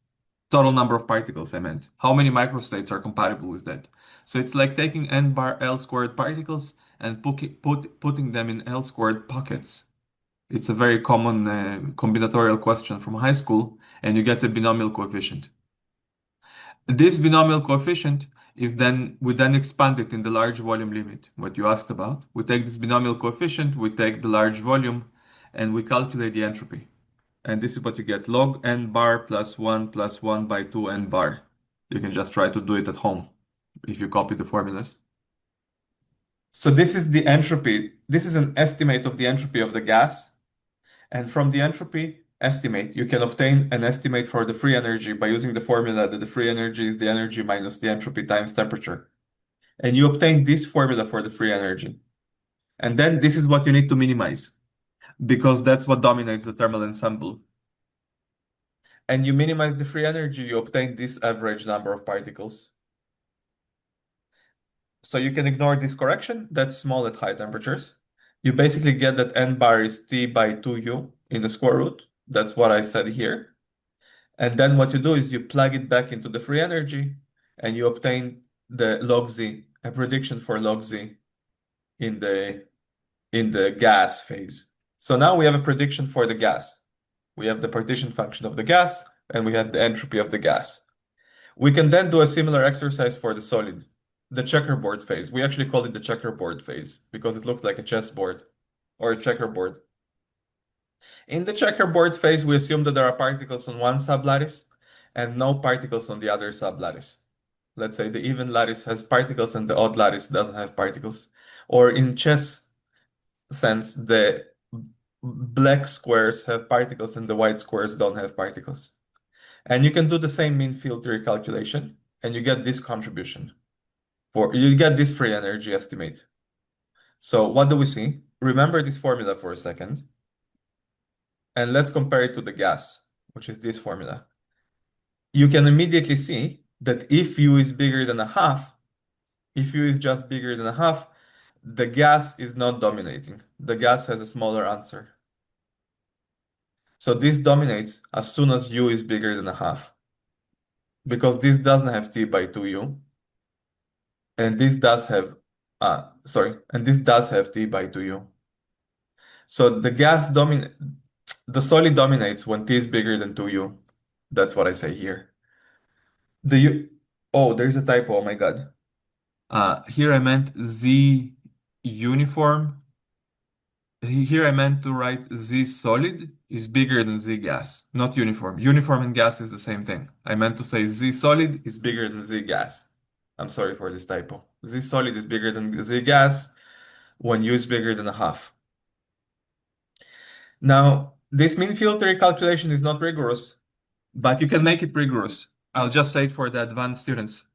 Total number of particles, I meant. How many microstates are compatible with that? So it's like taking n bar L squared particles and putting them in L squared pockets. It's a very common combinatorial question from high school, and you get a binomial coefficient. This binomial coefficient is we then expand it in the large volume limit, what you asked about. We take this binomial coefficient, we take the large volume, and we calculate the entropy. And this is what you get, log n bar plus 1 by 2 n bar. You can just try to do it at home if you copy the formulas. So this is the entropy. This is an estimate of the entropy of the gas. And from the entropy estimate, you can obtain an estimate for the free energy by using the formula that the free energy is the energy minus the entropy times temperature. And you obtain this formula for the free energy. And then this is what you need to minimize, because that's what dominates the thermal ensemble. And you minimize the free energy, you obtain this average number of particles. So you can ignore this correction, that's small at high temperatures. You basically get that n bar is T by 2U in the square root. That's what I said here. And then what you do is you plug it back into the free energy and you obtain the log Z, a prediction for log Z in the gas phase. So now we have a prediction for the gas. We have the partition function of the gas and we have the entropy of the gas. We can then do a similar exercise for the solid, the checkerboard phase. We actually call it the checkerboard phase because it looks like a chessboard or a checkerboard. In the checkerboard phase, we assume that there are particles on one sublattice and no particles on the other sublattice. Let's say the even lattice has particles and the odd lattice doesn't have particles. Or in chess sense, the black squares have particles and the white squares don't have particles. And you can do the same mean field theory calculation and you get this contribution. You get this free energy estimate. So what do we see? Remember this formula for a second. And let's compare it to the gas, which is this formula. You can immediately see that if U is bigger than a half, if U is just bigger than a half, the gas is not dominating. The gas has a smaller answer. So this dominates as soon as U is bigger than a half. Because this doesn't have T by 2U. And this does have, and this does have T by 2U. So the solid dominates when T is bigger than 2U. That's what I say here. There's a typo, oh my God. Here I meant Z uniform. Here I meant to write Z solid is bigger than Z gas, not uniform. Uniform and gas is the same thing. I meant to say Z solid is bigger than Z gas. I'm sorry for this typo. Z solid is bigger than Z gas when U is bigger than a half. Now, this mean field theory calculation is not rigorous, but you can make it rigorous. I'll just say it for the advanced students.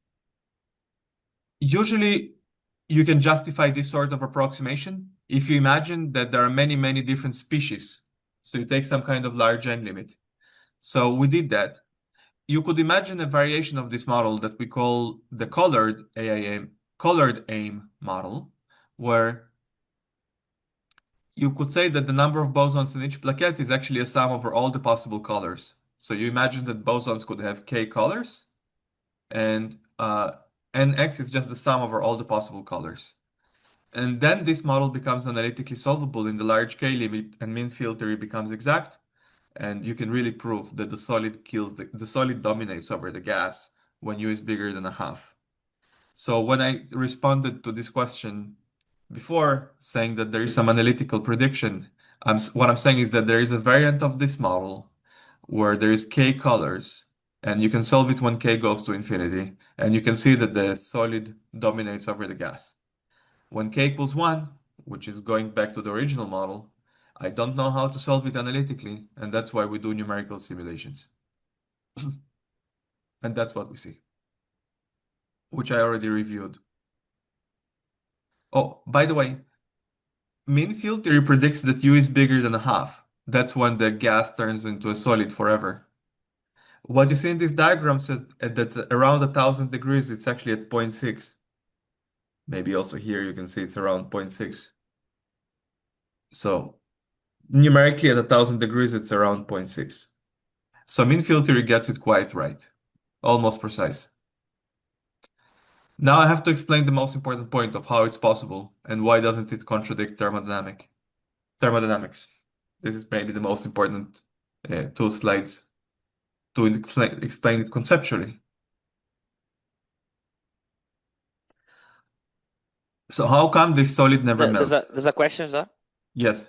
Usually, you can justify this sort of approximation if you imagine that there are many, many different species. So you take some kind of large N limit. So we did that. You could imagine a variation of this model that we call the colored AIM model, where you could say that the number of bosons in each plaquette is actually a sum over all the possible colors. So you imagine that bosons could have k colors, and nx is just the sum over all the possible colors. And then this model becomes analytically solvable in the large k limit, and mean field theory becomes exact, and you can really prove that the solid dominates over the gas when U is bigger than a half. So when I responded to this question before, saying that there is some analytical prediction, what I'm saying is that there is a variant of this model where there is k colors, and you can solve it when k goes to infinity, and you can see that the solid dominates over the gas. When k equals 1, which is going back to the original model, I don't know how to solve it analytically, and that's why we do numerical simulations. And that's what we see, which I already reviewed. Oh, by the way, mean field theory predicts that U is bigger than a half. That's when the gas turns into a solid forever. What you see in this diagram says that around 1,000 degrees, it's actually at 0.6. Maybe also here you can see it's around 0.6. So numerically at 1,000 degrees, it's around 0.6. So mean field theory gets it quite right, almost precise. Now I have to explain the most important point of how it's possible and why doesn't it contradict thermodynamics. This is maybe the most important 2 slides to explain it conceptually. So how come this solid never melts? There's a question, sir. Yes.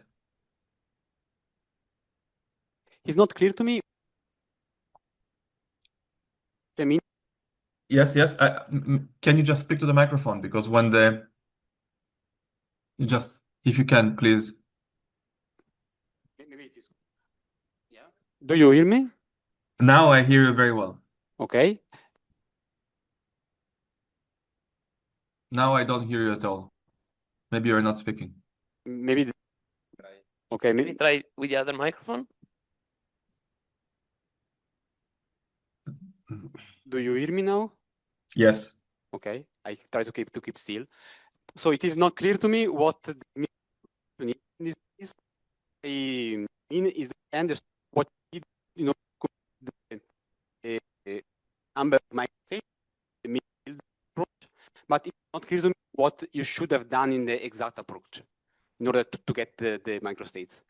It's not clear to me. I mean, Yes. Can you just speak to the microphone? Because if you can, please. maybe it is. Yeah. Do you hear me? Now I hear you very well. Okay. Now I don't hear you at all. Maybe you're not speaking. Maybe. Okay. Maybe try with the other microphone. Do you hear me now? Yes. Okay. I try to keep still. So it is not clear to me what the mean in this is. I mean is the understand what you know the number of microstates, the mean field approach, but it's not clear to me what you should have done in the exact approach in order to get the microstates.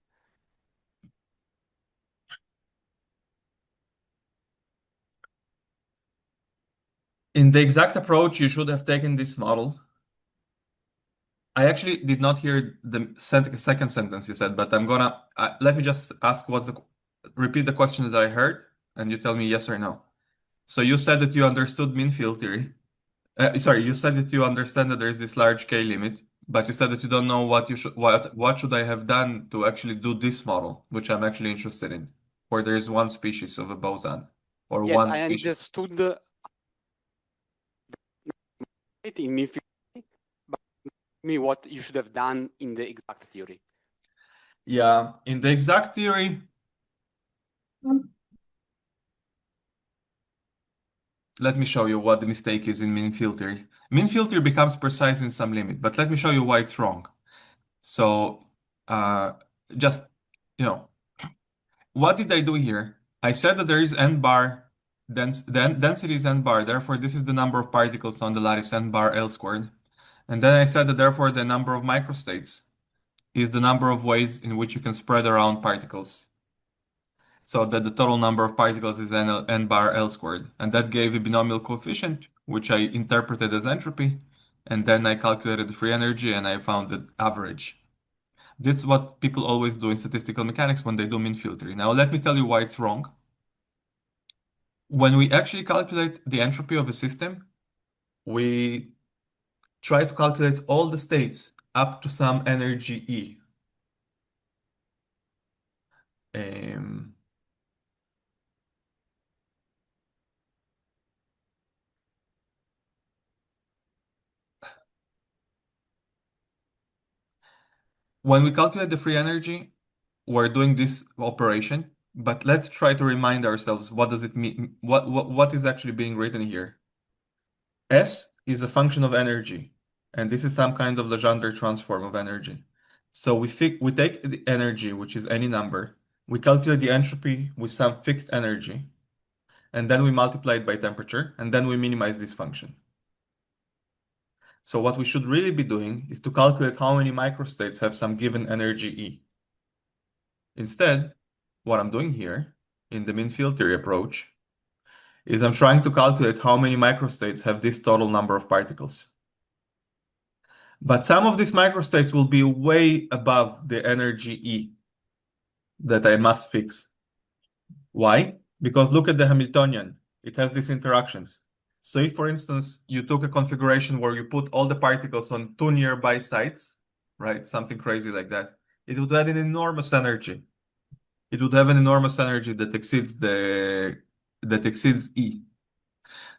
In the exact approach, you should have taken this model. I actually did not hear the second sentence you said, but I'm gonna let me just ask repeat the question that I heard, and you tell me yes or no. So you said that you understood mean field theory. Sorry, you said that you understand that there is this large k limit, but you said that you don't know what should I have done to actually do this model, which I'm actually interested in, where there is one species of a boson or Yes, one I species. understood the in mean field, but me what you should have done in the exact theory. Yeah, in the exact theory, let me show you what the mistake is in mean field theory. Mean field theory becomes precise in some limit, but let me show you why it's wrong. So, just, what did I do here? I said that there is n bar, density is n bar, therefore this is the number of particles on the lattice n bar L squared. And then I said that therefore the number of microstates is the number of ways in which you can spread around particles. So that the total number of particles is n bar L squared. And that gave a binomial coefficient, which I interpreted as entropy. And then I calculated the free energy and I found the average. This is what people always do in statistical mechanics when they do mean field theory. Now let me tell you why it's wrong. When we actually calculate the entropy of a system, we try to calculate all the states up to some energy E. When we calculate the free energy, we're doing this operation, but let's try to remind ourselves what does it mean? What is actually being written here? S is a function of energy, and this is some kind of Legendre transform of energy. So we take the energy, which is any number, we calculate the entropy with some fixed energy, and then we multiply it by temperature, and then we minimize this function. So what we should really be doing is to calculate how many microstates have some given energy E. Instead, what I'm doing here in the mean field theory approach is I'm trying to calculate how many microstates have this total number of particles. But some of these microstates will be way above the energy E that I must fix. Why? Because look at the Hamiltonian. It has these interactions. So if, for instance, you took a configuration where you put all the particles on two nearby sites, right, something crazy like that, it would add an enormous energy. It would have an enormous energy that exceeds E.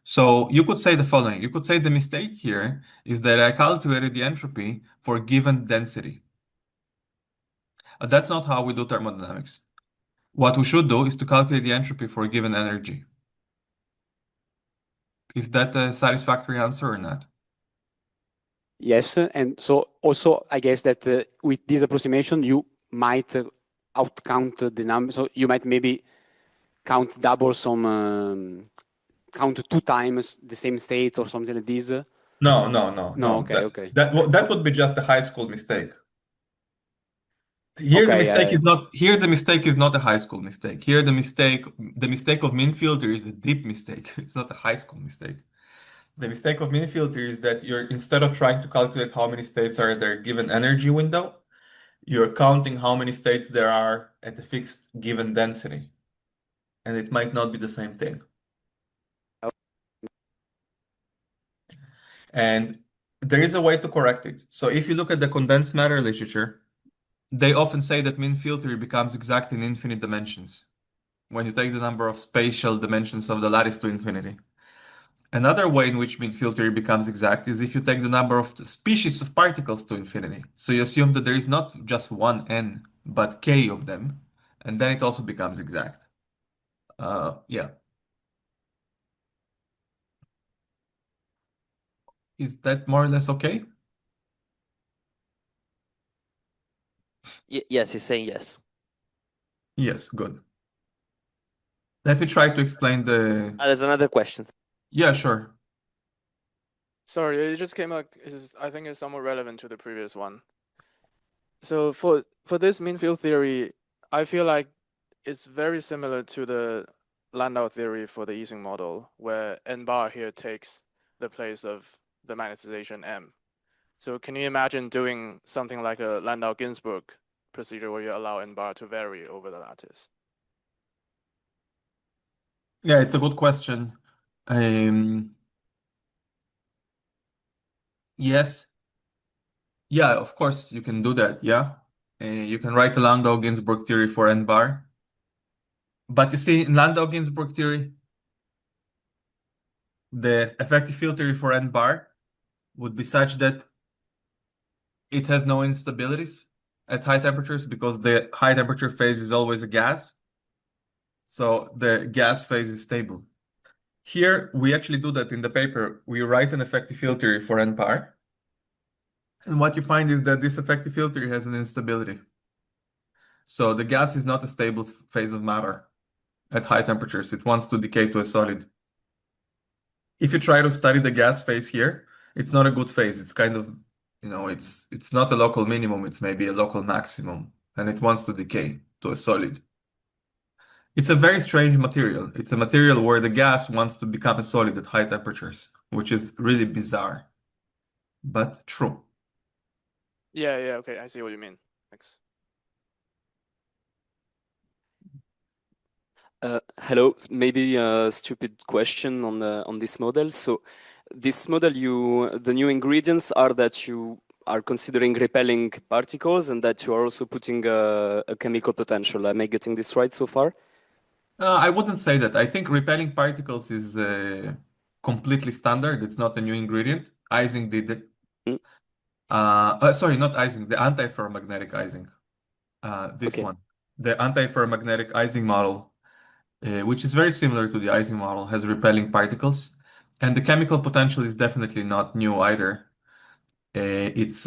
So you could say the following. You could say the mistake here is that I calculated the entropy for given density. That's not how we do thermodynamics. What we should do is to calculate the entropy for a given energy. Is that a satisfactory answer or not? Yes, and so also I guess that with this approximation you might outcount the number. So you might maybe count double some, count 2 times the same state or something like this. No. No, okay. That would be just a high school mistake. Here the Okay, mistake is not. Here the mistake is not a high school mistake. Here the mistake of mean filter is a deep mistake. It's not a high school mistake. The mistake of mean filter is that you're instead of trying to calculate how many states are there given energy window, you're counting how many states there are at a fixed given density, and it might not be the same thing. And there is a way to correct it. So if you look at the condensed matter literature, they often say that mean field theory becomes exact in infinite dimensions when you take the number of spatial dimensions of the lattice to infinity. Another way in which mean field theory becomes exact is if you take the number of species of particles to infinity. So you assume that there is not just one n, but k of them, and then it also becomes exact. Yeah. Is that more or less okay? Yes, he's saying yes. Yes, good. Let me try to explain the. There's another question. Yeah, sure. Sorry, it just came up. I think it's somewhat relevant to the previous one. So for this mean field theory, I feel like it's very similar to the Landau theory for the Ising model, where n bar here takes the place of the magnetization m. So can you imagine doing something like a Landau-Ginzburg procedure where you allow n bar to vary over the lattice? Yeah, it's a good question. Yes. Yeah, of course you can do that. Yeah. You can write a Landau-Ginzburg theory for n bar. But you see, in Landau-Ginzburg theory, the effective field theory for n bar would be such that it has no instabilities at high temperatures because the high temperature phase is always a gas. So the gas phase is stable. Here, we actually do that in the paper. We write an effective field theory for n bar. And what you find is that this effective field theory has an instability. So the gas is not a stable phase of matter at high temperatures. It wants to decay to a solid. If you try to study the gas phase here, it's not a good phase. It's kind of, it's not a local minimum. It's maybe a local maximum, and it wants to decay to a solid. It's a very strange material. It's a material where the gas wants to become a solid at high temperatures, which is really bizarre, but true. Yeah, okay, I see what you mean. Thanks. Hello, maybe a stupid question on this model. So this model, the new ingredients are that you are considering repelling particles and that you are also putting a chemical potential. Am I getting this right so far? I wouldn't say that. I think repelling particles is completely standard. It's not a new ingredient. Ising did it. Sorry, not Ising, the anti-ferromagnetic Ising. This Okay. one. The anti-ferromagnetic Ising model, which is very similar to the Ising model, has repelling particles. And the chemical potential is definitely not new either. It's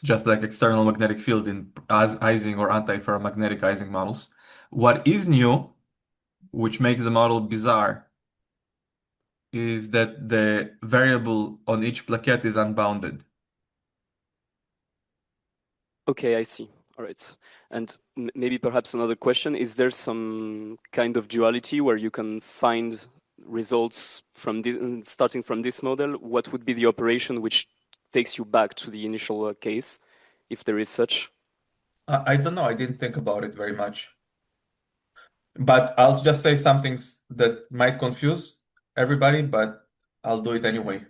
just like external magnetic field in as Ising or anti-ferromagnetic Ising models. What is new, which makes the model bizarre, is that the variable on each plaquette is unbounded. Okay, I see. All right. And maybe perhaps another question, is there some kind of duality where you can find results from this, starting from this model? What would be the operation which takes you back to the initial case, if there is such? I don't know. I didn't think about it very much. But I'll just say some things that might confuse everybody, but I'll do it anyway.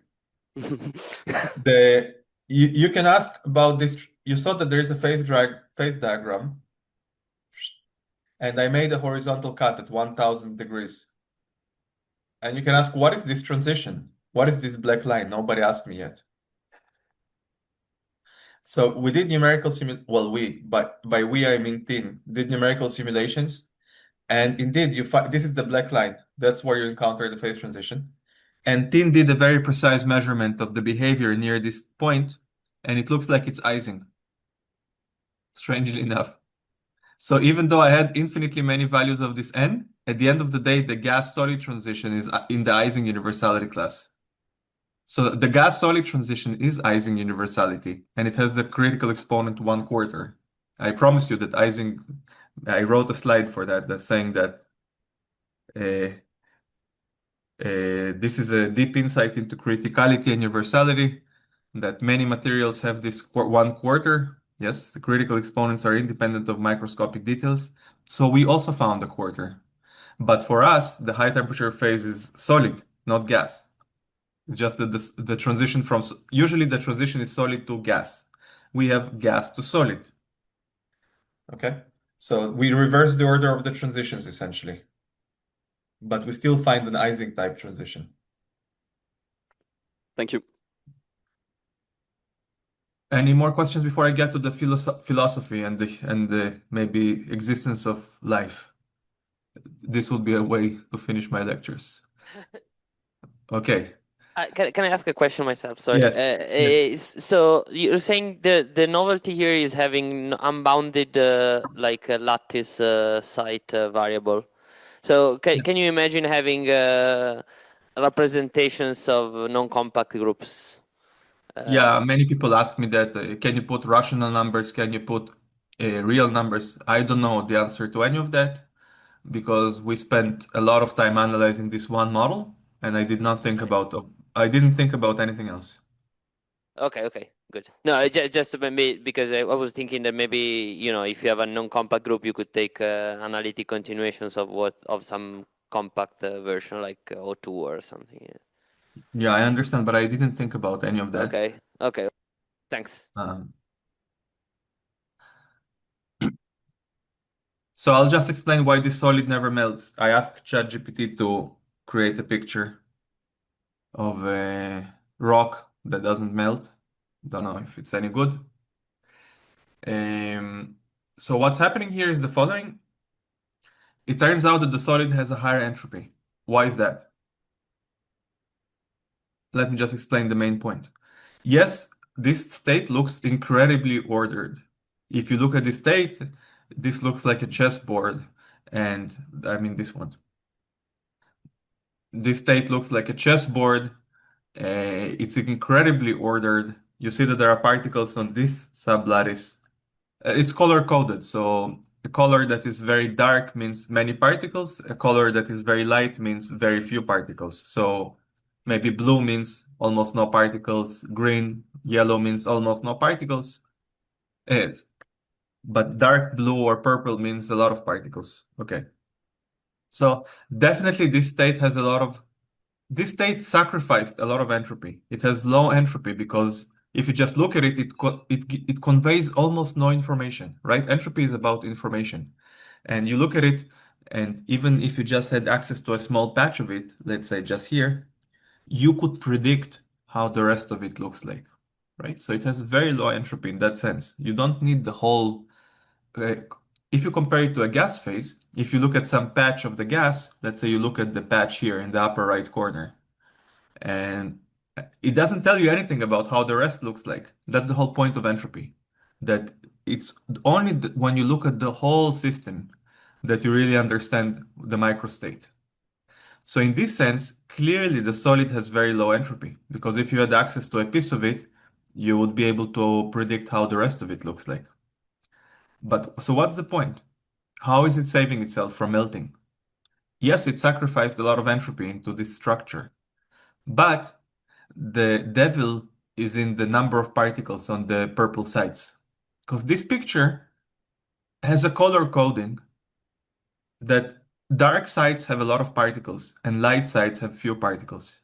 You can ask about this. You saw that there is a phase diagram, and I made a horizontal cut at 1000 degrees. And you can ask, what is this transition? What is this black line? Nobody asked me yet. So we did numerical by we I mean Tin, did numerical simulations. And indeed, this is the black line. That's where you encounter the phase transition. And Tin did a very precise measurement of the behavior near this point, and it looks like it's Ising, strangely enough. So even though I had infinitely many values of this n, at the end of the day, the gas-solid transition is in the Ising universality class. So the gas-solid transition is Ising universality, and it has the critical exponent 1/4. I promise you that Ising, I wrote a slide for that that's saying that this is a deep insight into criticality and universality, that many materials have this 1/4. Yes, the critical exponents are independent of microscopic details. So we also found a quarter. But for us, the high temperature phase is solid, not gas. It's just that the transition from, usually the transition is solid to gas. We have gas to solid. Okay? So we reverse the order of the transitions essentially. But we still find an Ising type transition. Thank you. Any more questions before I get to the philosophy and the maybe existence of life? This would be a way to finish my lectures. Okay. Can I ask a question myself? Sorry. Yes. So you're saying the novelty here is having unbounded like a lattice site variable. So can you imagine having representations of non-compact groups? Yeah, many people ask me that. Can you put rational numbers? Can you put real numbers? I don't know the answer to any of that because we spent a lot of time analyzing this one model, and I didn't think about anything else. Okay, good. No, just maybe because I was thinking that maybe if you have a non-compact group, you could take analytic continuations of some compact version like O2 or something. Yeah, I understand, but I didn't think about any of that. Okay. Thanks. So I'll just explain why this solid never melts. I asked ChatGPT to create a picture of a rock that doesn't melt. Don't know if it's any good. So what's happening here is the following. It turns out that the solid has a higher entropy. Why is that? Let me just explain the main point. Yes, this state looks incredibly ordered. If you look at the state, this looks like a chessboard, and I mean this one. This state looks like a chessboard. It's incredibly ordered. You see that there are particles on this sublattice. It's color coded, so a color that is very dark means many particles. A color that is very light means very few particles. So maybe blue means almost no particles. Green, yellow means almost no particles. But dark blue or purple means a lot of particles. Okay. So definitely this state sacrificed a lot of entropy. It has low entropy because if you just look at it, it conveys almost no information, right? Entropy is about information. And you look at it, and even if you just had access to a small patch of it, let's say just here, you could predict how the rest of it looks like. right? So it has very low entropy in that sense. You don't need the whole. If you compare it to a gas phase, if you look at some patch of the gas, let's say you look at the patch here in the upper right corner, and it doesn't tell you anything about how the rest looks like. That's the whole point of entropy, that it's only when you look at the whole system that you really understand the microstate. So in this sense, clearly the solid has very low entropy, because if you had access to a piece of it, you would be able to predict how the rest of it looks like. But so what's the point? How is it saving itself from melting? Yes, it sacrificed a lot of entropy into this structure, but the devil is in the number of particles on the purple sides. Because this picture has a color coding that dark sides have a lot of particles and light sides have few particles.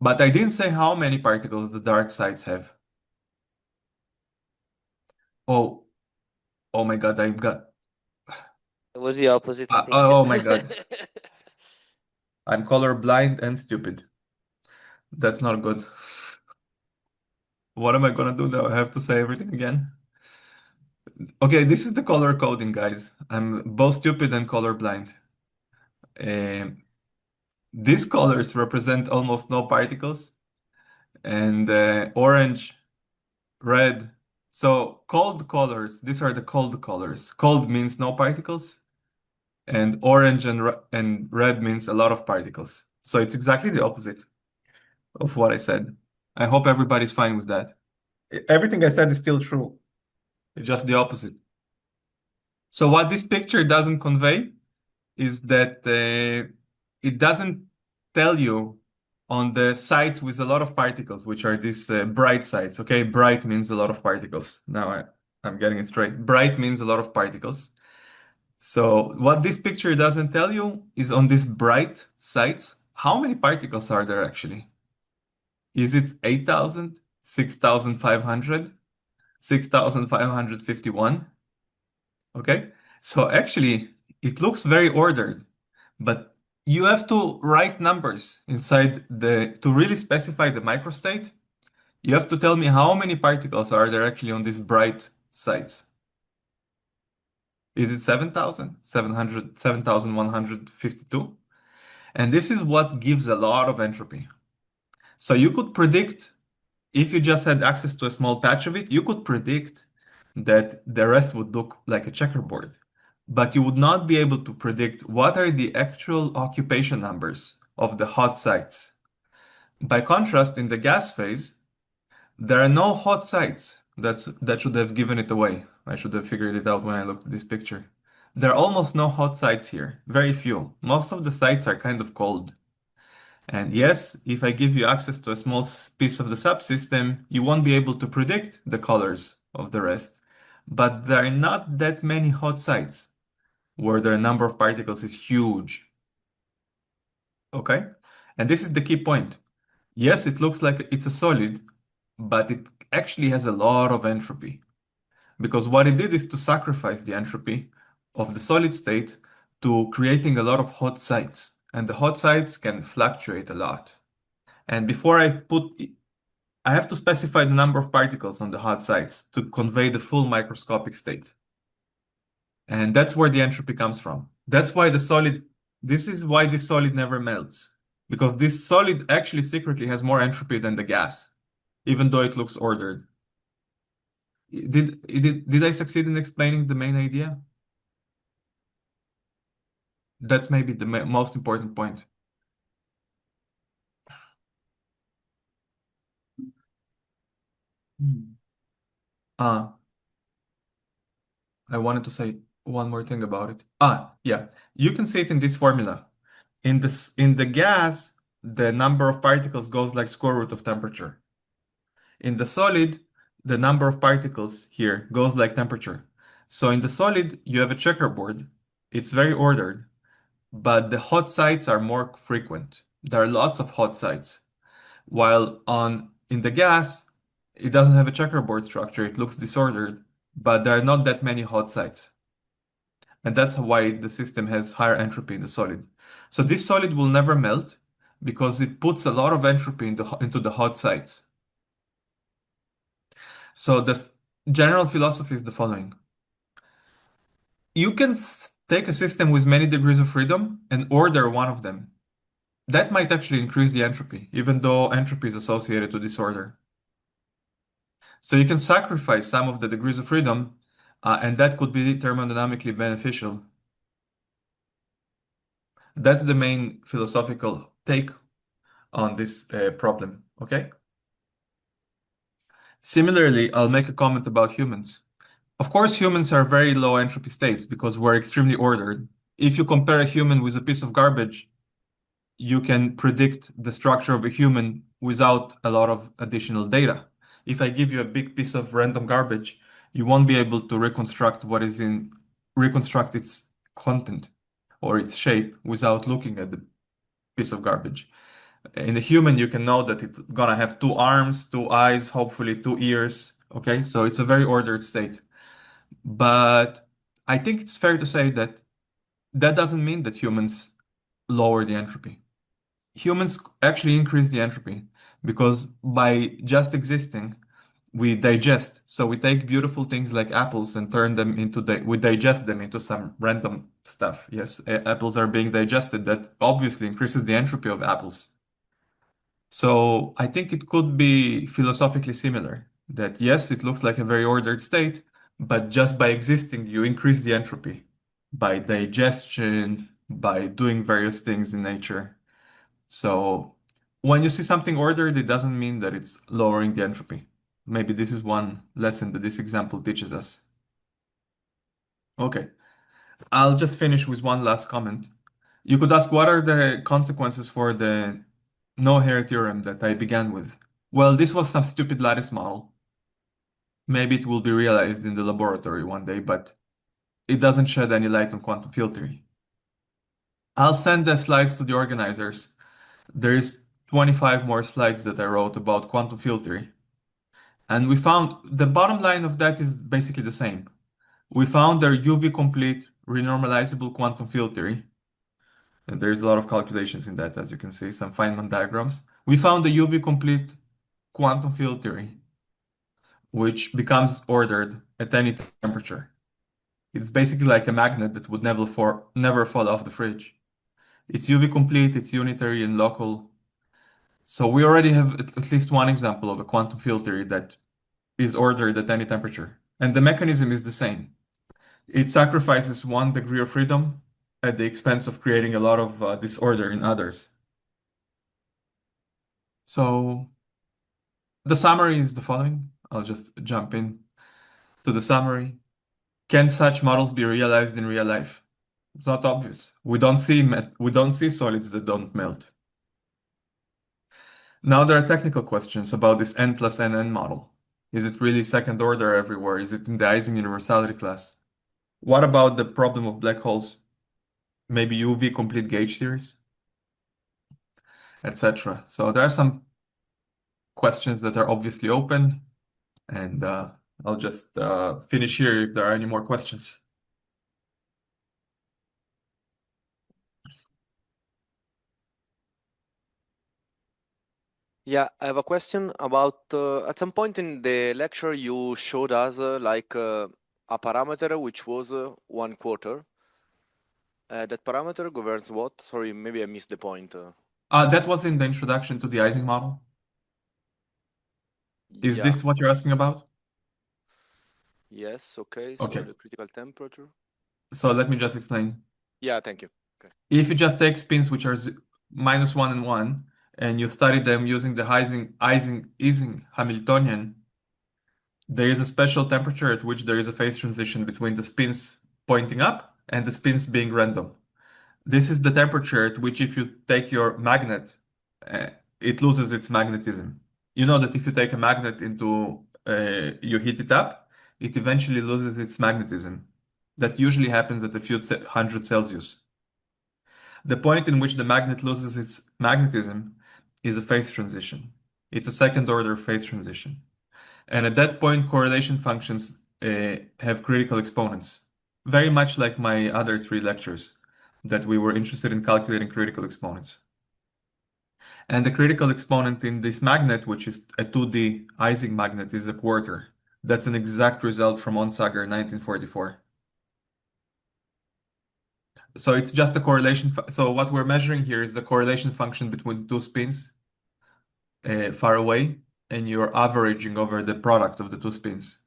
But I didn't say how many particles the dark sides have. Oh, oh my God, I've got. It was the opposite, I think. Oh my God. I'm colorblind and stupid. That's not good. What am I gonna do now? I have to say everything again. Okay, this is the color coding, guys. I'm both stupid and colorblind. These colors represent almost no particles, and orange, red. So cold colors, these are the cold colors. Cold means no particles, and orange and red means a lot of particles. So it's exactly the opposite of what I said. I hope everybody's fine with that. Everything I said is still true. It's just the opposite. So what this picture doesn't convey is that it doesn't tell you on the sites with a lot of particles, which are these bright sites. Okay, bright means a lot of particles. Now I'm getting it straight. Bright means a lot of particles. So what this picture doesn't tell you is on these bright sites, how many particles are there actually? Is it 8,000, 6,500, 6,551? Okay, so actually it looks very ordered, but you have to write numbers inside to really specify the microstate. You have to tell me how many particles are there actually on these bright sites. Is it 7,000, 700, 7,152? And this is what gives a lot of entropy. So you could predict, if you just had access to a small patch of it, you could predict that the rest would look like a checkerboard. But you would not be able to predict what are the actual occupation numbers of the hot sites. By contrast, in the gas phase, there are no hot sites that should have given it away. I should have figured it out when I looked at this picture. There are almost no hot sites here, very few. Most of the sites are kind of cold. And yes, if I give you access to a small piece of the subsystem, you won't be able to predict the colors of the rest. But there are not that many hot sites where the number of particles is huge. Okay? And this is the key point. Yes, it looks like it's a solid, but it actually has a lot of entropy. Because what it did is to sacrifice the entropy of the solid state to creating a lot of hot sites. And the hot sites can fluctuate a lot. And before I have to specify the number of particles on the hot sites to convey the full microscopic state. And that's where the entropy comes from. That's why this is why this solid never melts. Because this solid actually secretly has more entropy than the gas, even though it looks ordered. Did I succeed in explaining the main idea? That's maybe the most important point. I wanted to say one more thing about it. Yeah. You can see it in this formula. In the gas, the number of particles goes like square root of temperature. In the solid, the number of particles here goes like temperature. So in the solid, you have a checkerboard. It's very ordered, but the hot sites are more frequent. There are lots of hot sites. While in the gas, it doesn't have a checkerboard structure. It looks disordered, but there are not that many hot sites. And that's why the system has higher entropy in the solid. So this solid will never melt because it puts a lot of entropy into the hot sites. So the general philosophy is the following. You can take a system with many degrees of freedom and order one of them. That might actually increase the entropy, even though entropy is associated to disorder. So you can sacrifice some of the degrees of freedom, and that could be thermodynamically beneficial. That's the main philosophical take on this problem, okay? Similarly, I'll make a comment about humans. Of course, humans are very low entropy states because we're extremely ordered. If you compare a human with a piece of garbage, you can predict the structure of a human without a lot of additional data. If I give you a big piece of random garbage, you won't be able to reconstruct its content or its shape without looking at the piece of garbage. In a human, you can know that it's gonna have two arms, two eyes, hopefully two ears. Okay, so it's a very ordered state. But I think it's fair to say that that doesn't mean that humans lower the entropy. Humans actually increase the entropy because by just existing, we digest. So we take beautiful things like apples and turn them into we digest them into some random stuff. Yes, apples are being digested. That obviously increases the entropy of apples. So I think it could be philosophically similar that yes, it looks like a very ordered state, but just by existing, you increase the entropy by digestion, by doing various things in nature. So when you see something ordered, it doesn't mean that it's lowering the entropy. Maybe this is one lesson that this example teaches us. Okay, I'll just finish with one last comment. You could ask, what are the consequences for the no-hair theorem that I began with? Well, this was some stupid lattice model. Maybe it will be realized in the laboratory one day, but it doesn't shed any light on quantum field theory. I'll send the slides to the organizers. There is 25 more slides that I wrote about quantum field theory. And we found the bottom line of that is basically the same. We found their UV complete renormalizable quantum field theory. And there's a lot of calculations in that, as you can see, some Feynman diagrams. We found the UV complete quantum field theory, which becomes ordered at any temperature. It's basically like a magnet that would never fall off the fridge. It's UV complete, it's unitary and local. So we already have at least one example of a quantum field theory that is ordered at any temperature. And the mechanism is the same. It sacrifices 1 degree of freedom at the expense of creating a lot of disorder in others. So the summary is the following. I'll just jump in to the summary. Can such models be realized in real life? It's not obvious. We don't see solids that don't melt. Now there are technical questions about this n plus nn model. Is it really second order everywhere? Is it in the Ising universality class? What about the problem of black holes? Maybe UV complete gauge theories, etc. So there are some questions that are obviously open, and I'll just finish here if there are any more questions. Yeah, I have a question about at some point in the lecture you showed us a parameter which was 1/4. That parameter governs what? Sorry, maybe I missed the point. That was in the introduction to the Ising model. Is Yeah. this what you're asking about? Yes, okay. So Okay. the critical temperature. So let me just explain. Yeah, thank you. Okay. If you just take spins which are -1 and 1, and you study them using the Ising Hamiltonian, there is a special temperature at which there is a phase transition between the spins pointing up and the spins being random. This is the temperature at which if you take your magnet, it loses its magnetism. You know that if you take a magnet you heat it up, it eventually loses its magnetism. That usually happens at a few hundred Celsius. The point in which the magnet loses its magnetism is a phase transition. It's a second order phase transition. And at that point, correlation functions have critical exponents, very much like my other 3 lectures that we were interested in calculating critical exponents. And the critical exponent in this magnet, which is a 2D Ising magnet, is 1/4. That's an exact result from Onsager 1944. So it's just a correlation. So what we're measuring here is the correlation function between two spins far away, and you're averaging over the product of the two spins.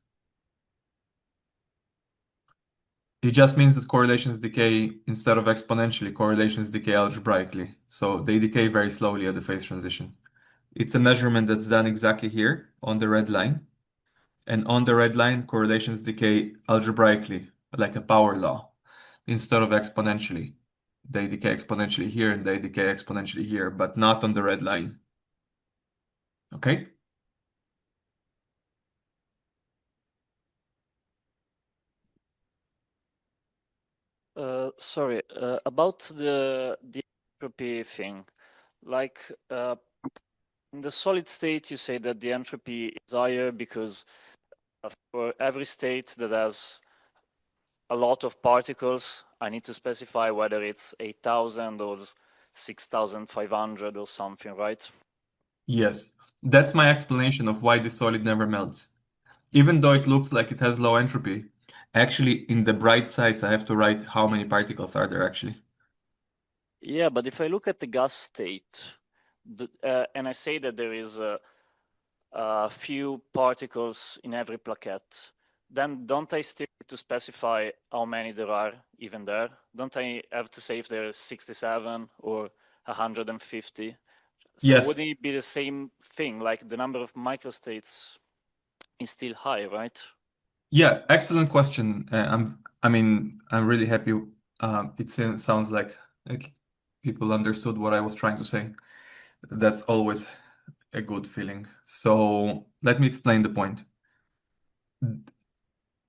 It just means that correlations decay instead of exponentially, correlations decay algebraically. So they decay very slowly at the phase transition. It's a measurement that's done exactly here on the red line. And on the red line, correlations decay algebraically, like a power law, instead of exponentially. They decay exponentially here and they decay exponentially here, but not on the red line. Okay? Sorry, about the entropy thing. Like in the solid state, you say that the entropy is higher because for every state that has a lot of particles, I need to specify whether it's 8,000 or 6,500 or something, right? Yes. That's my explanation of why the solid never melts. Even though it looks like it has low entropy, actually in the bright sides, I have to write how many particles are there actually. Yeah, but if I look at the gas state, and I say that there is a few particles in every plaquette, then don't I still need to specify how many there are even there? Don't I have to say if there is 67 or 150? So Yes. wouldn't it be the same thing? Like the number of microstates is still high, right? Yeah, excellent question. I'm really happy. Sounds like people understood what I was trying to say. That's always a good feeling. So let me explain the point.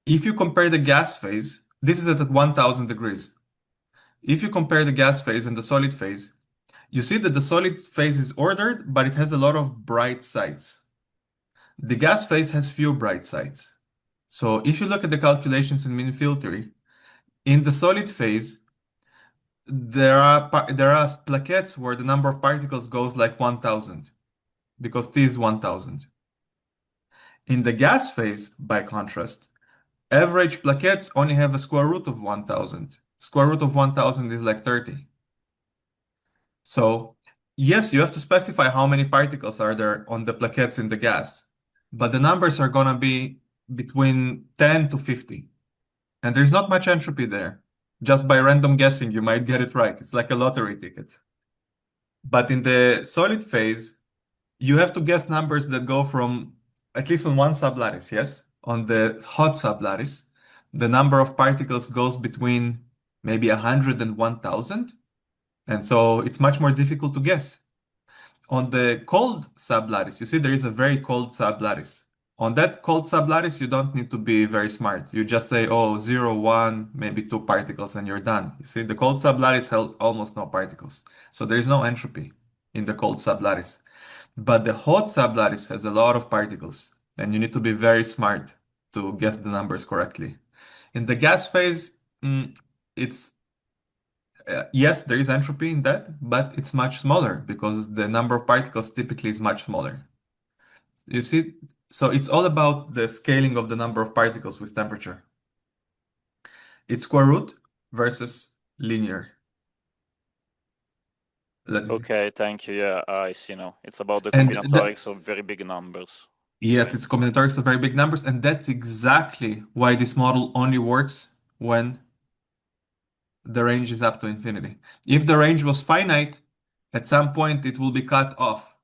If you compare the gas phase, this is at 1000 degrees. If you compare the gas phase and the solid phase, you see that the solid phase is ordered, but it has a lot of bright sides. The gas phase has few bright sides. So if you look at the calculations in mean field theory, in the solid phase, there are plaquettes where the number of particles goes like 1000 because T is 1000. In the gas phase, by contrast, average plaquettes only have a square root of 1000. Square root of 1000 is like 30. So yes, you have to specify how many particles are there on the plaquettes in the gas, but the numbers are gonna be between 10 to 50. And there's not much entropy there. Just by random guessing, you might get it right. It's like a lottery ticket. But in the solid phase, you have to guess numbers that go from, at least on one sublattice, yes? On the hot sublattice, the number of particles goes between maybe 100 and 1000. And so it's much more difficult to guess. On the cold sublattice, you see there is a very cold sublattice. On that cold sublattice, you don't need to be very smart. You just say, oh, 0, 1, maybe 2 particles, and you're done. You see, the cold sublattice held almost no particles. So there is no entropy in the cold sublattice. But the hot sublattice has a lot of particles, and you need to be very smart to guess the numbers correctly. In the gas phase, it's yes, there is entropy in that, but it's much smaller because the number of particles typically is much smaller. You see, so it's all about the scaling of the number of particles with temperature. It's square root versus linear. Okay, thank you. Yeah, I see now. It's about the And combinatorics of very big numbers. Yes, it's combinatorics of very big numbers, and that's exactly why this model only works when the range is up to infinity. If the range was finite, at some point it will be cut off,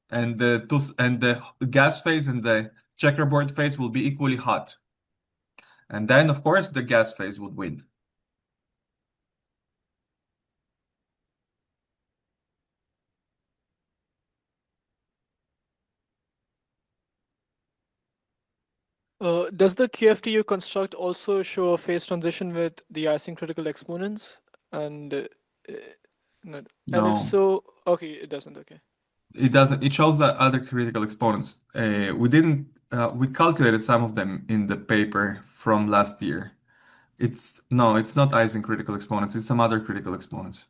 and the gas phase and the checkerboard phase will be equally hot. And then, of course, the gas phase would win. Does the QFT you construct also show a phase transition with the icing critical exponents? And and No. if so, okay, it doesn't. Okay. It doesn't. It shows the other critical exponents. We didn't. We calculated some of them in the paper from last year. It's not Ising critical exponents. It's some other critical exponents.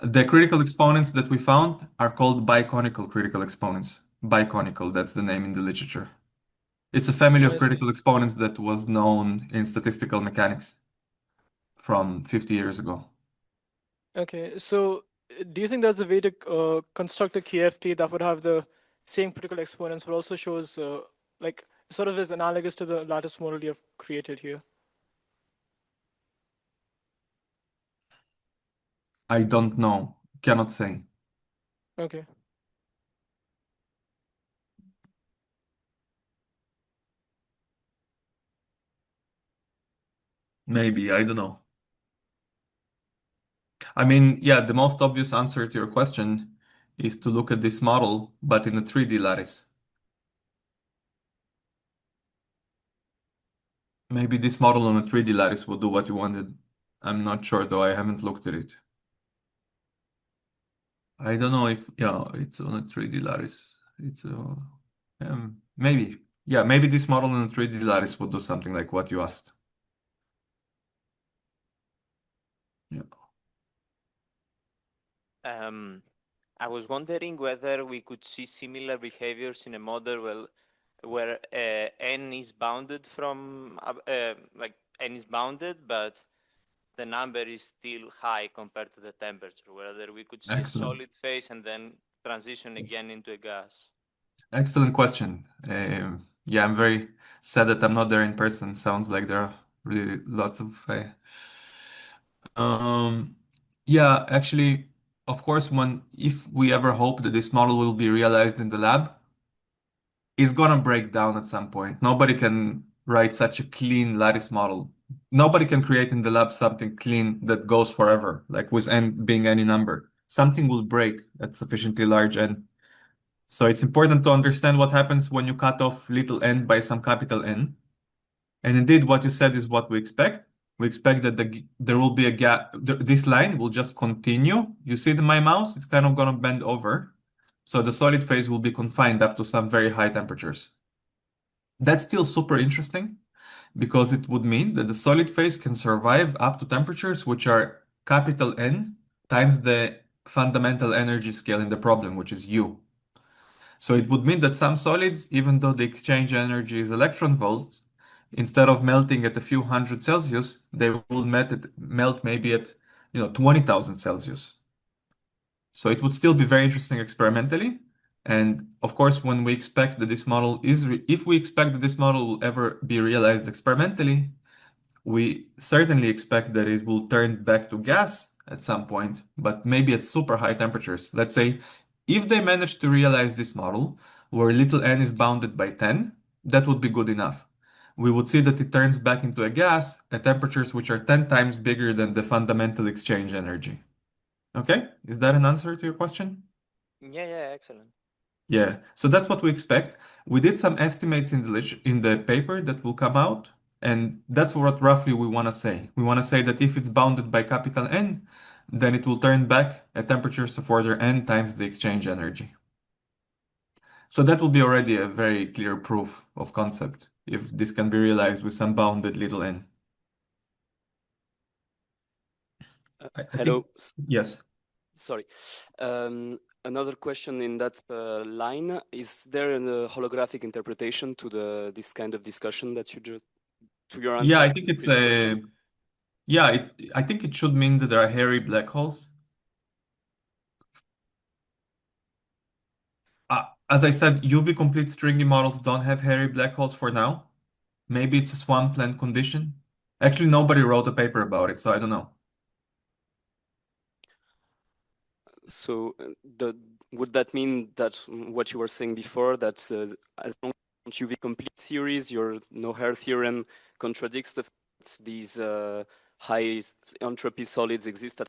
The critical exponents that we found are called biconical critical exponents. Biconical, that's the name in the literature. It's a family of I see. critical exponents that was known in statistical mechanics from 50 years ago. Okay, so do you think there's a way to construct a QFT that would have the same critical exponents, but also shows like sort of is analogous to the lattice model you've created here? I don't know, cannot say. Okay. Maybe, I don't know. I mean, yeah, the most obvious answer to your question is to look at this model, but in a 3D lattice. Maybe this model on a 3D lattice will do what you wanted. I'm not sure though, I haven't looked at it. I don't know if, yeah, it's on a 3D lattice. It's maybe. Yeah, maybe this model on a 3D lattice will do something like what you asked. Yeah. I was wondering whether we could see similar behaviors in a model where n is bounded from like n is bounded, but the number is still high compared to the temperature. Whether we could see a Excellent. solid phase and then transition again into a gas. Excellent question. Yeah, I'm very sad that I'm not there in person. Sounds like there are really lots of yeah, actually, of course, if we ever hope that this model will be realized in the lab, it's gonna break down at some point. Nobody can write such a clean lattice model. Nobody can create in the lab something clean that goes forever, like with n being any number. Something will break at sufficiently large n. So it's important to understand what happens when you cut off little n by some capital N. And indeed, what you said is what we expect. We expect that there will be a gap. This line will just continue. You see my mouse? It's kind of going to bend over. So the solid phase will be confined up to some very high temperatures. That's still super interesting because it would mean that the solid phase can survive up to temperatures which are capital N times the fundamental energy scale in the problem, which is U. So it would mean that some solids, even though the exchange energy is electron volts, instead of melting at a few hundred Celsius, they will melt maybe at 20,000 Celsius. So it would still be very interesting experimentally. And of course, when we expect that this model if we expect that this model will ever be realized experimentally, we certainly expect that it will turn back to gas at some point, but maybe at super high temperatures. Let's say if they manage to realize this model where little n is bounded by 10, that would be good enough. We would see that it turns back into a gas at temperatures which are 10 times bigger than the fundamental exchange energy. Okay? Is that an answer to your question? Yeah, excellent. Yeah, so that's what we expect. We did some estimates in the paper that will come out, and that's what roughly we want to say. We want to say that if it's bounded by capital N, then it will turn back at temperatures of order n times the exchange energy. So that will be already a very clear proof of concept if this can be realized with some bounded little n. I Hello. think, yes. Sorry. Another question in that line, is there a holographic interpretation to this kind of discussion that you just to your answer Yeah, I to think the it's previous question? yeah, I think it should mean that there are hairy black holes. As I said, UV complete stringy models don't have hairy black holes for now. Maybe it's a swampland condition. Actually, nobody wrote a paper about it, so I don't know. So would that mean that what you were saying before, that as long as UV complete theories, your no-hair theorem contradicts the fact that these high entropy solids exist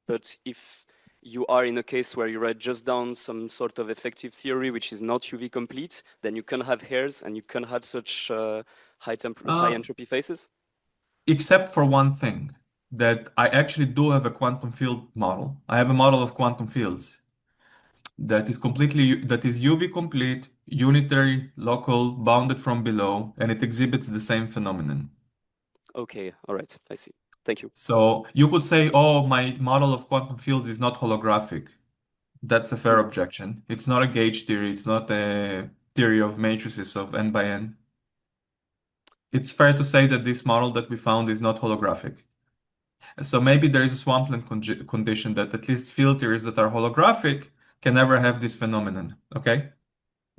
but if you are in a case where you write just down some sort of effective theory which is not UV complete, then you can have hairs and you can have such high entropy phases? Except for one thing, that I actually do have a quantum field model. I have a model of quantum fields that is UV complete, unitary, local, bounded from below, and it exhibits the same phenomenon. Okay, all right, I see. Thank you. So you could say, oh, my model of quantum fields is not holographic. That's a fair objection. It's not a gauge theory. It's not a theory of matrices of n by n. It's fair to say that this model that we found is not holographic. So maybe there is a swampland condition that at least field theories that are holographic can never have this phenomenon, okay?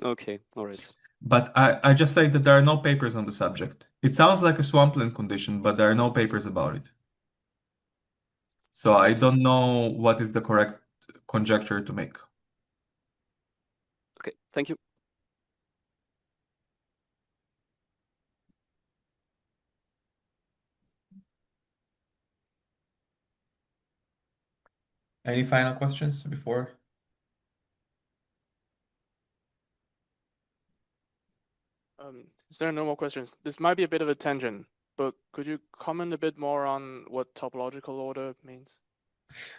Okay, all right. But I just say that there are no papers on the subject. It sounds like a swampland condition, but there are no papers about it. So I Yes. don't know what is the correct conjecture to make. Okay, thank you. Any final questions before? Is there no more questions? This might be a bit of a tangent, but could you comment a bit more on what topological order means?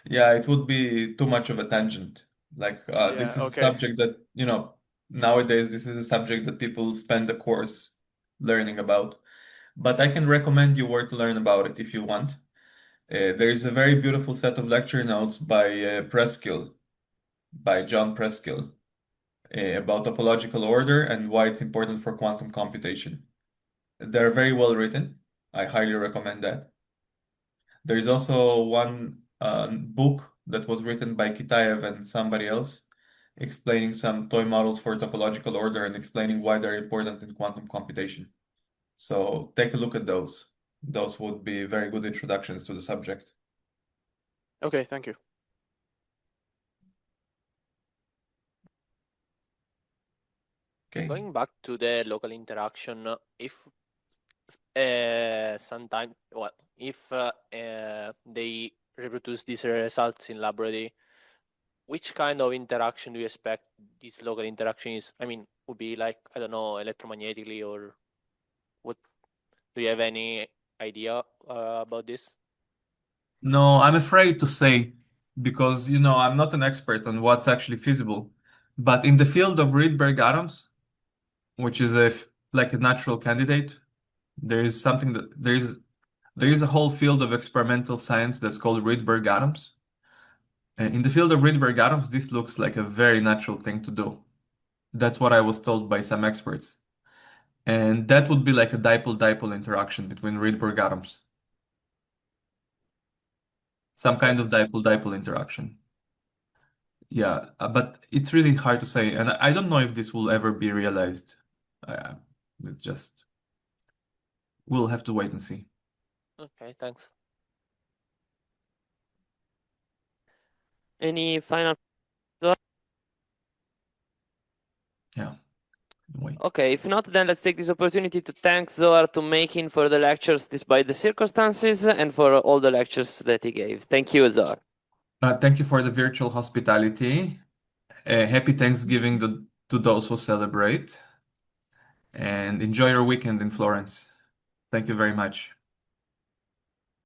Yeah, it would be too much of a tangent. Like this Yeah, is a okay. subject that, nowadays this is a subject that people spend a course learning about. But I can recommend you where to learn about it if you want. There is a very beautiful set of lecture notes by John Preskill, about topological order and why it's important for quantum computation. They're very well written. I highly recommend that. There is also one book that was written by Kitaev and somebody else explaining some toy models for topological order and explaining why they're important in quantum computation. So take a look at those. Those would be very good introductions to the subject. Okay, thank you. Okay. Going back to the local interaction, if sometime, well, if they reproduce these results in laboratory, which kind of interaction do you expect this local interaction is? I mean, would be like, I don't know, electromagnetically, or what? Do you have any idea about this? No, I'm afraid to say because, I'm not an expert on what's actually feasible. But in the field of Rydberg atoms, which is like a natural candidate, there is something that there is a whole field of experimental science that's called Rydberg atoms. In the field of Rydberg atoms, this looks like a very natural thing to do. That's what I was told by some experts. And that would be like a dipole-dipole interaction between Rydberg atoms. Some Okay. kind of dipole-dipole interaction. Yeah, but it's really hard to say, and I don't know if this will ever be realized. Uh, it's just we'll have to wait and see. Okay, thanks. Any final? Yeah, wait. Okay, if not, then let's take this opportunity to thank Zohar to making for the lectures despite the circumstances and for all the lectures that he gave. Thank you, Zohar. Thank you for the virtual hospitality. Happy Thanksgiving to those who celebrate, and enjoy your weekend in Florence. Thank you very much.